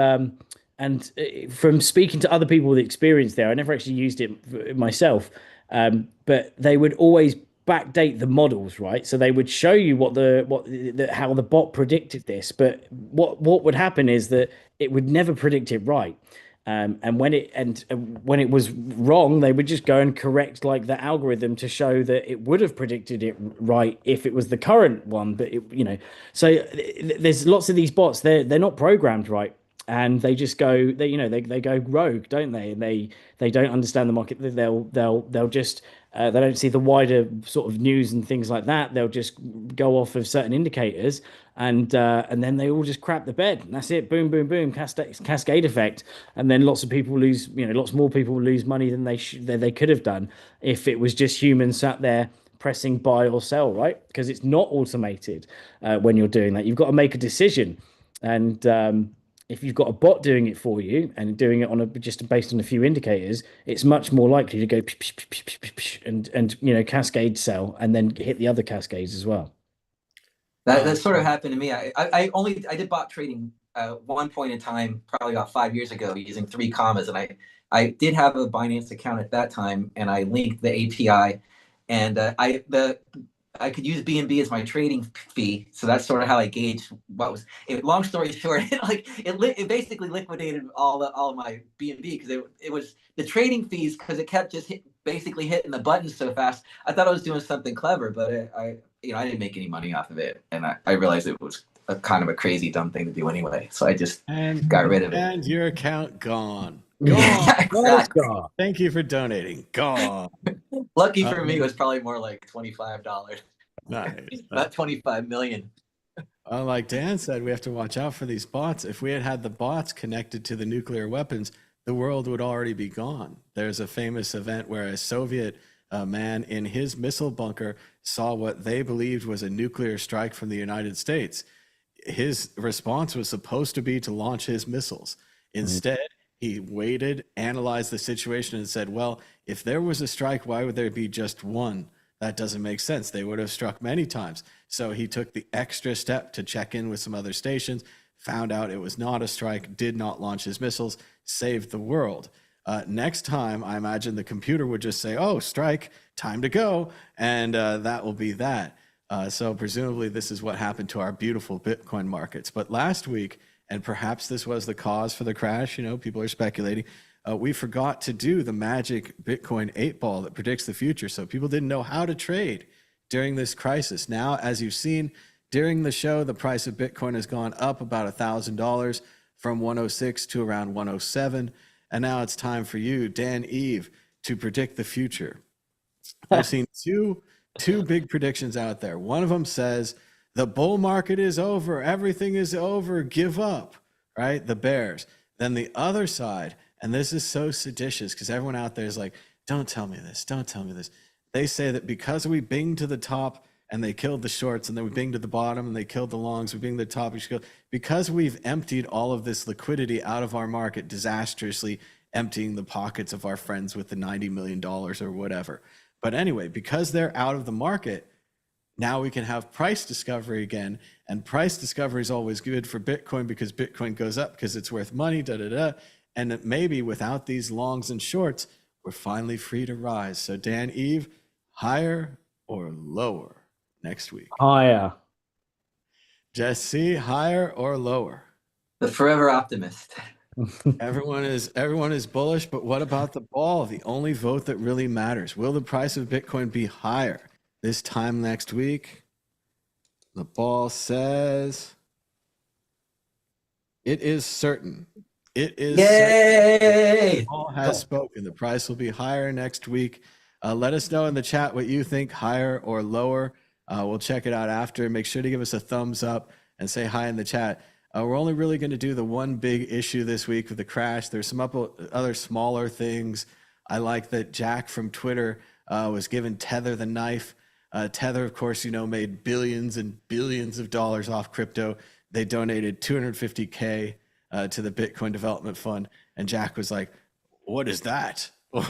from speaking to other people with experience there, I never actually used it myself, but they would always backdate the models, right? So they would show you how the bot predicted this, but what would happen is that it would never predict it right. And when it was wrong, they would just go and correct like the algorithm to show that it would have predicted it right if it was the current one. But so there's lots of these bots. They're not programmed right, and they just go. They go rogue, don't they? And they don't understand the market. They'll just they don't see the wider sort of news and things like that. They'll just go off of certain indicators, and then they all just crap the bed. And that's it. Boom, boom, boom. Cascade effect. And then lots of people lose. Lots more people lose money than they could have done if it was just humans sat there pressing buy or sell, right? Because it's not automated when you're doing that. You've got to make a decision, and if you've got a bot doing it for you and doing it just based on a few indicators, it's much more likely to go and cascade sell and then hit the other cascades as well. That sort of happened to me. I did bot trading one point in time, probably about 5 years ago, using 3 commas, and I did have a Binance account at that time, and I linked the API, and I could use BNB as my trading fee, so that's sort of how I gauged what was. Long story short, it basically liquidated all of my BNB, because it was the trading fees, because it kept just basically hitting the buttons so fast. I thought I was doing something clever, but I didn't make any money off of it, and I realized it was a kind of a crazy dumb thing to do anyway. So I just got rid of it. And your account gone. Yeah, exactly. Gone. Thank you for donating. Gone. Lucky for me, it was probably more like $25. Nice. Not 25 million. Like Dan said, we have to watch out for these bots. If we had the bots connected to the nuclear weapons, the world would already be gone. There's a famous event where a Soviet man in his missile bunker saw what they believed was a nuclear strike from the United States. His response was supposed to be to launch his missiles. Instead, he waited, analyzed the situation, and said, well, if there was a strike, why would there be just one? That doesn't make sense. They would have struck many times. So he took the extra step to check in with some other stations, found out it was not a strike, did not launch his missiles, saved the world. Next time, I imagine the computer would just say, oh, strike, time to go. And that will be that. So presumably this is what happened to our beautiful Bitcoin markets. But last week, and perhaps this was the cause for the crash, people are speculating, we forgot to do the magic Bitcoin 8-ball that predicts the future. So people didn't know how to trade during this crisis. Now, as you've seen during the show, the price of Bitcoin has gone up about $1,000 from 106 to around 107. And now it's time for you, Dan Eve, to predict the future. I've seen two big predictions out there. One of them says the bull market is over, everything is over, give up, right? The bears. Then the other side, and this is so seditious because everyone out there is like, don't tell me this, don't tell me this. They say that because we binged to the top and they killed the shorts, and then we binged to the bottom and they killed the longs, we binged to the top, because we've emptied all of this liquidity out of our market, disastrously emptying the pockets of our friends with the $90 million or whatever. But anyway, because they're out of the market, now we can have price discovery again. And price discovery is always good for Bitcoin because Bitcoin goes up because it's worth money, And that maybe without these longs and shorts, we're finally free to rise. So Dan, Eve, higher or lower next week? Higher. Jesse, higher or lower? The forever optimist. Everyone is bullish, but what about the ball? The only vote that really matters. Will the price of Bitcoin be higher this time next week? The ball says it is certain. It is Yay! certain. The ball has spoken. The price will be higher next week. Let us know in the chat what you think, higher or lower. We'll check it out after. Make sure to give us a thumbs up and say hi in the chat. We're only really going to do the one big issue this week with the crash. There's some other smaller things. I like that Jack from Twitter was given Tether the knife. Tether, of course, made billions and billions of dollars off crypto. They donated $250K to the Bitcoin Development Fund. And Jack was like, what is that?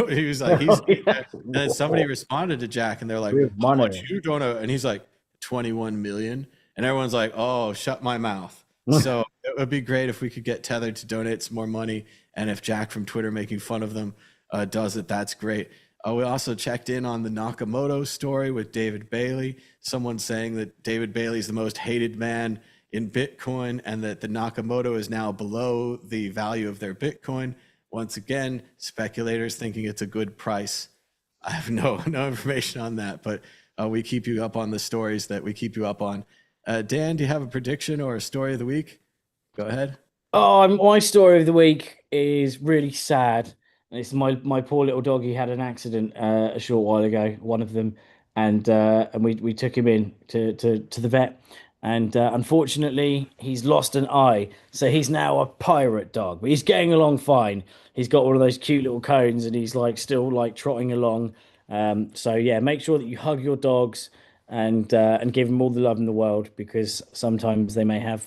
He was like, and then somebody responded to Jack and they're like, how much you donate? And he's like, 21 million. And everyone's like, oh, shut my mouth. So it would be great if we could get Tether to donate some more money. And if Jack from Twitter making fun of them does it, that's great. We also checked in on the Nakamoto story with David Bailey. Someone saying that David Bailey is the most hated man in Bitcoin and that the Nakamoto is now below the value of their Bitcoin. Once again, speculators thinking it's a good price. I have no information on that, but we keep you up on the stories that we keep you up on. Dan, do you have a prediction or a story of the week? Go ahead. Oh, my story of the week is really sad. It's my poor little dog. He had an accident a short while ago, one of them, and we took him in to the vet, and unfortunately he's lost an eye, so he's now a pirate dog. But he's getting along fine. He's got one of those cute little cones, and he's still trotting along. So yeah, make sure that you hug your dogs and give them all the love in the world, because sometimes they may have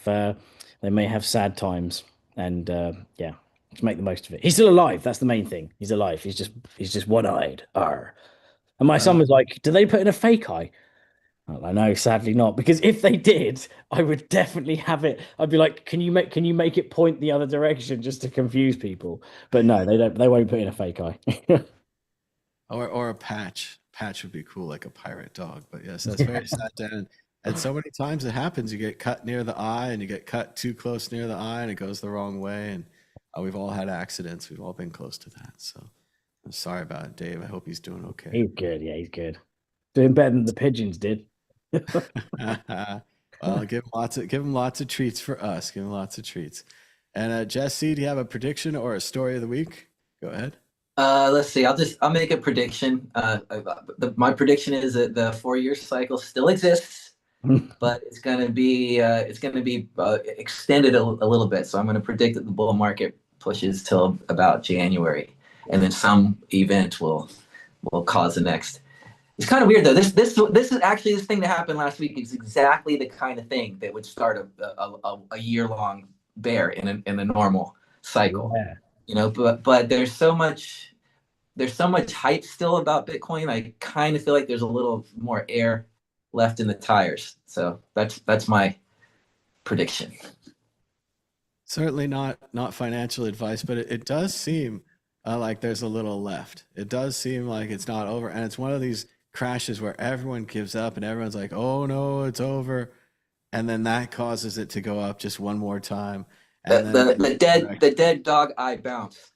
sad times, and yeah, just make the most of it. He's still alive. That's the main thing. He's alive. He's just one-eyed. Arr. And my son was like, "Do they put in a fake eye?" I know, sadly not, because if they did, I would definitely have it. I'd be like, "Can you make it point the other direction just to confuse people?" But no, they don't. They won't put in a fake eye. Or a patch. Patch would be cool, like a pirate dog. But yes, that's very sad, Dan. And so many times it happens. You get cut near the eye, and you get cut too close near the eye, and it goes the wrong way. And we've all had accidents. We've all been close to that. So I'm sorry about it, Dave. I hope he's doing okay. He's good. Yeah, he's good. Doing better than the pigeons did. Well, give him lots of treats for us. Give him lots of treats. And Jesse, do you have a prediction or a story of the week? Go ahead. Let's see. I'll make a prediction. My prediction is that the 4-year cycle still exists, but it's gonna be extended a little bit. So I'm gonna predict that the bull market pushes till about January, and then some event will cause the next. It's kind of weird though. This thing that happened last week is exactly the kind of thing that would start a year-long bear in a normal cycle. Yeah. But there's so much hype still about Bitcoin. I kind of feel like there's a little more air left in the tires. So that's my prediction. Certainly not financial advice, but it does seem like there's a little left. It does seem like it's not over, and it's one of these crashes where everyone gives up and everyone's like, "Oh no, it's over," and then that causes it to go up just one more time. And the dead dog eye bounce.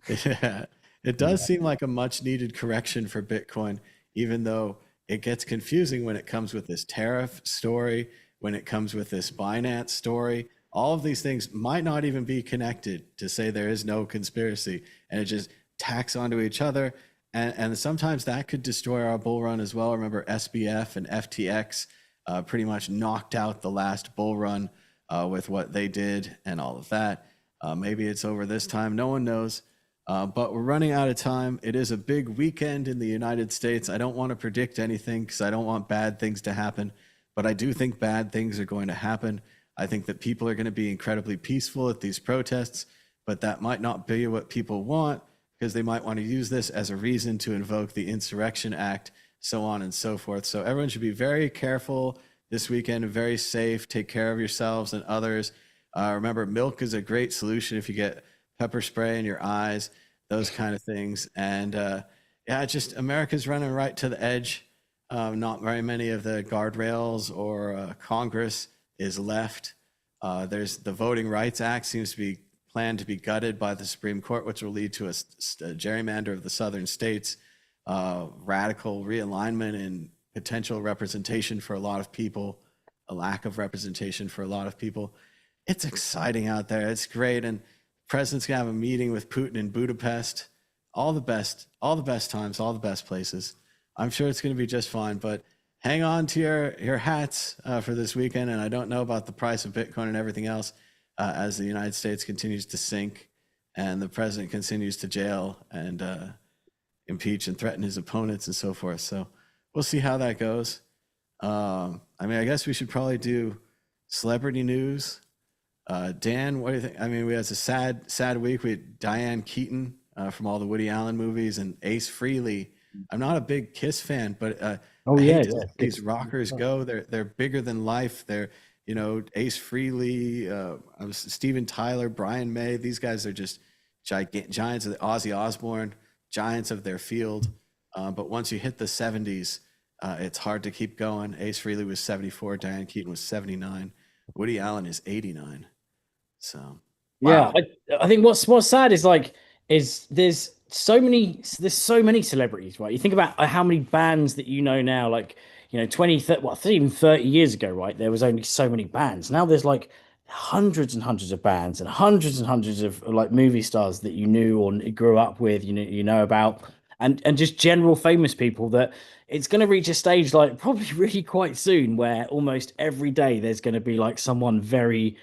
Yeah, it does seem like a much needed correction for Bitcoin, even though it gets confusing when it comes with this tariff story, when it comes with this Binance story. All of these things might not even be connected to say there is no conspiracy, and it just tacks onto each other. And sometimes that could destroy our bull run as well. Remember, SBF and FTX pretty much knocked out the last bull run with what they did and all of that. Maybe it's over this time. No one knows. But we're running out of time. It is a big weekend in the United States. I don't want to predict anything because I don't want bad things to happen. But I do think bad things are going to happen. I think that people are going to be incredibly peaceful at these protests, but that might not be what people want, because they might want to use this as a reason to invoke the Insurrection Act so on and so forth. So everyone should be very careful this weekend and very safe. Take care of yourselves and others. Remember, milk is a great solution if you get pepper spray in your eyes, those kind of things. And yeah, just America's running right to the edge. Not very many of the guardrails or Congress is left. There's the Voting Rights Act seems to be planned to be gutted by the Supreme Court, which will lead to a gerrymander of the southern states, radical realignment and potential representation for a lot of people, a lack of representation for a lot of people. It's exciting out there. It's great. And the president's gonna have a meeting with Putin in Budapest. All the best times, all the best places. I'm sure it's going to be just fine, but hang on to your hats for this weekend. And I don't know about the price of Bitcoin and everything else as the United States continues to sink and the president continues to jail and impeach and threaten his opponents and so forth. So we'll see how that goes. I mean, I guess we should probably do celebrity news. Dan, what do you think? I mean, we had a sad week. We had Diane Keaton from all the Woody Allen movies and Ace Frehley. I'm not a big Kiss fan, but I hate to see these rockers go. They're bigger than life. They're, you know, Ace Frehley, Steven Tyler, Brian May. These guys are just giants of the Ozzy Osbourne, giants of their field. But once you hit the 70s, it's hard to keep going. Ace Frehley was 74. Diane Keaton was 79. Woody Allen is 89. So yeah, I think what's sad is there's so many celebrities, right? You think about how many bands that you know now, like, you know, 20, 30, even 30 years ago, right? There was only so many bands. Now there's like hundreds and hundreds of bands and hundreds of like movie stars that you knew or grew up with, you know about, and just general famous people that it's going to reach a stage like probably really quite soon where almost every day there's going to be like someone very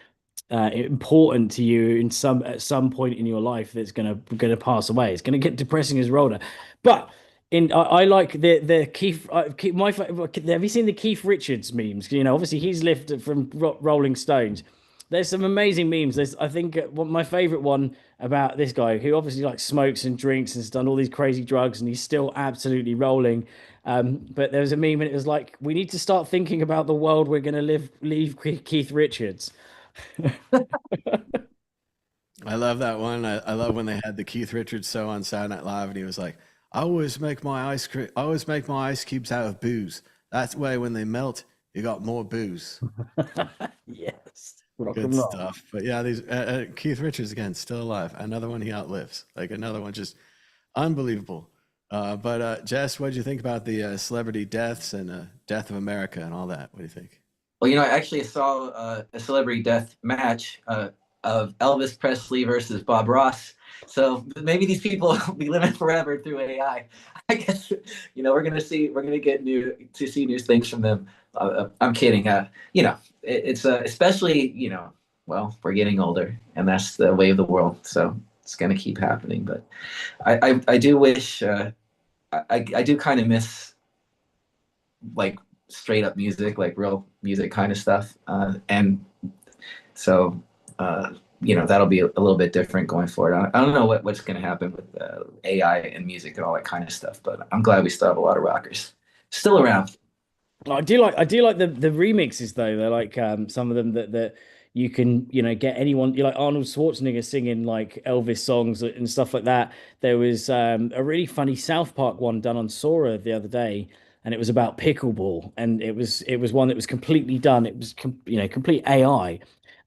important to you at some point in your life that's gonna pass away. It's gonna get depressing as older. But I like the Keith. Have you seen the Keith Richards memes? You know, obviously he's lifted from Rolling Stones. There's some amazing memes. I think my favorite one about this guy who obviously like smokes and drinks and has done all these crazy drugs and he's still absolutely rolling. But there was a meme and it was like, we need to start thinking about the world we're going to leave Keith Richards. I love that one. I love when they had the Keith Richards show on Saturday Night Live, and he was like, "I always make my ice cubes out of booze. That's why when they melt, you got more booze." Yes, good stuff. But yeah, these Keith Richards again, still alive. Another one he outlives. Like another one, just unbelievable. But Jess, what did you think about the celebrity deaths and death of America and all that? What do you think? Well, you know, I actually saw a celebrity death match of Elvis Presley versus Bob Ross. So maybe these people will be living forever through AI. I guess, you know, we're gonna get to see new things from them. I'm kidding. You know, it's especially, you know, well, we're getting older, and that's the way of the world. So it's gonna keep happening. But I do wish I do kind of miss like straight up music, like real music kind of stuff. And so, you know, that'll be a little bit different going forward. I don't know what's going to happen with AI and music and all that kind of stuff, but I'm glad we still have a lot of rockers still around. I do like the remixes though. They're like some of them that you can, you know, get anyone. You like Arnold Schwarzenegger singing like Elvis songs and stuff like that. There was a really funny South Park one done on Sora the other day, and it was about pickleball, and it was one that was completely done. It was complete AI.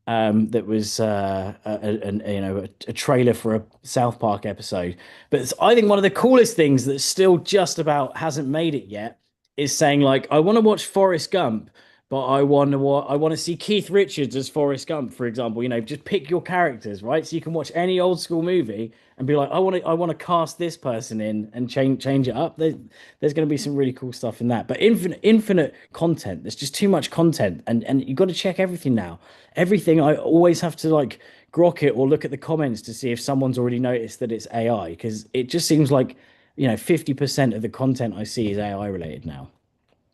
That was a trailer for a South Park episode. But I think one of the coolest things that still just about hasn't made it yet is saying like, I want to watch Forrest Gump, but I want to see Keith Richards as Forrest Gump, for example. You know, just pick your characters, right? So you can watch any old school movie and be like, I want to cast this person in and change it up. There's going to be some really cool stuff in that. But infinite content. There's just too much content, and you've got to check everything now. Everything, I always have to like grok it or look at the comments to see if someone's already noticed that it's AI, because it just seems like, you know, 50% of the content I see is AI related now.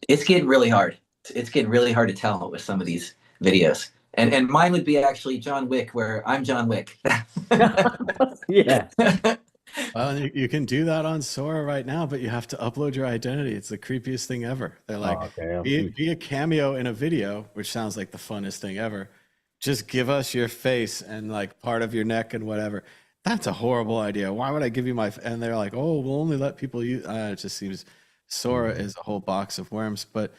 It's getting really hard. It's getting really hard to tell with some of these videos. And mine would be actually John Wick, where I'm John Wick. Yeah. Well, you can do that on Sora right now, but you have to upload your identity. It's the creepiest thing ever. They're like, Oh, okay. be a cameo in a video, which sounds like the funnest thing ever. Just give us your face and like part of your neck and whatever. That's a horrible idea. Why would I give you my? And they're like, oh, we'll only let people use. It just seems Sora is a whole box of worms. But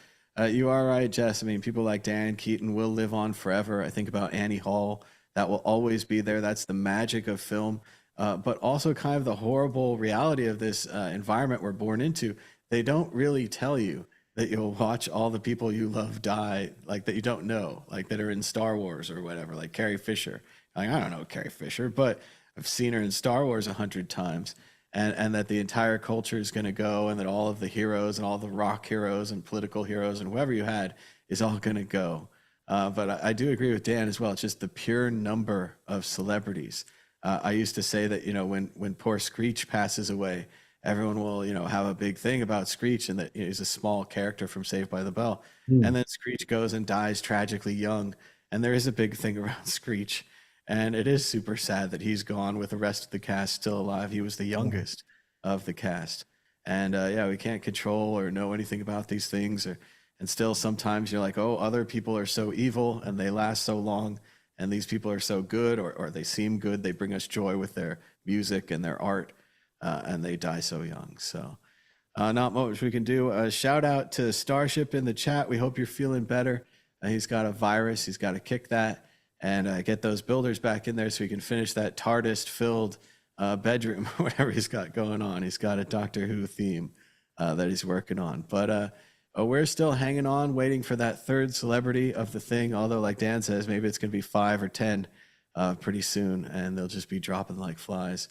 you are right, Jess. I mean, people like Dan Keaton will live on forever. I think about Annie Hall. That will always be there. That's the magic of film. But also kind of the horrible reality of this environment we're born into. They don't really tell you that you'll watch all the people you love die, like that you don't know, like that are in Star Wars or whatever, like Carrie Fisher. Like, I don't know Carrie Fisher, but I've seen her in Star Wars 100 times. And that the entire culture is going to go, and that all of the heroes and all the rock heroes and political heroes and whoever you had is all going to go. But I do agree with Dan as well. It's just the pure number of celebrities. I used to say that, when poor Screech passes away, everyone will, have a big thing about Screech, and that he's a small character from Saved by the Bell. And then Screech goes and dies tragically young. And there is a big thing around Screech. And it is super sad that he's gone with the rest of the cast still alive. He was the youngest of the cast. And we can't control or know anything about these things. And still sometimes you're like, oh, other people are so evil and they last so long. And these people are so good, or they seem good. They bring us joy with their music and their art, and they die so young. So not much we can do. Shout out to Starship in the chat. We hope you're feeling better. He's got a virus. He's got to kick that and get those builders back in there so he can finish that TARDIS-filled bedroom, whatever he's got going on. He's got a Doctor Who theme that he's working on. But we're still hanging on, waiting for that third celebrity of the thing. Although, like Dan says, maybe it's going to be 5 or 10 pretty soon, and they'll just be dropping like flies.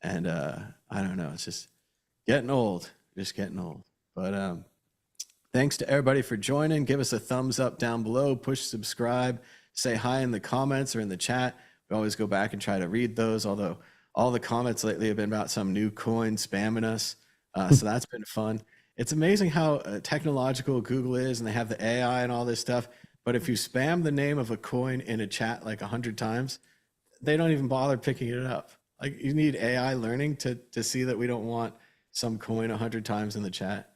And I don't know. It's just getting old. Just getting old. But thanks to everybody for joining. Give us a thumbs up down below. Push subscribe. Say hi in the comments or in the chat. We always go back and try to read those, although all the comments lately have been about some new coin spamming us. So that's been fun. It's amazing how technological Google is, and they have the AI and all this stuff. But if you spam the name of a coin in a chat like 100 times, they don't even bother picking it up. Like, you need AI learning to see that we don't want some coin 100 times in the chat.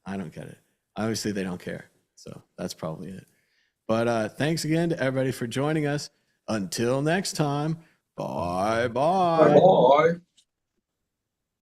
I don't get it. Obviously, they don't care. So that's probably it. But thanks again to everybody for joining us. Until next time, bye-bye. Bye.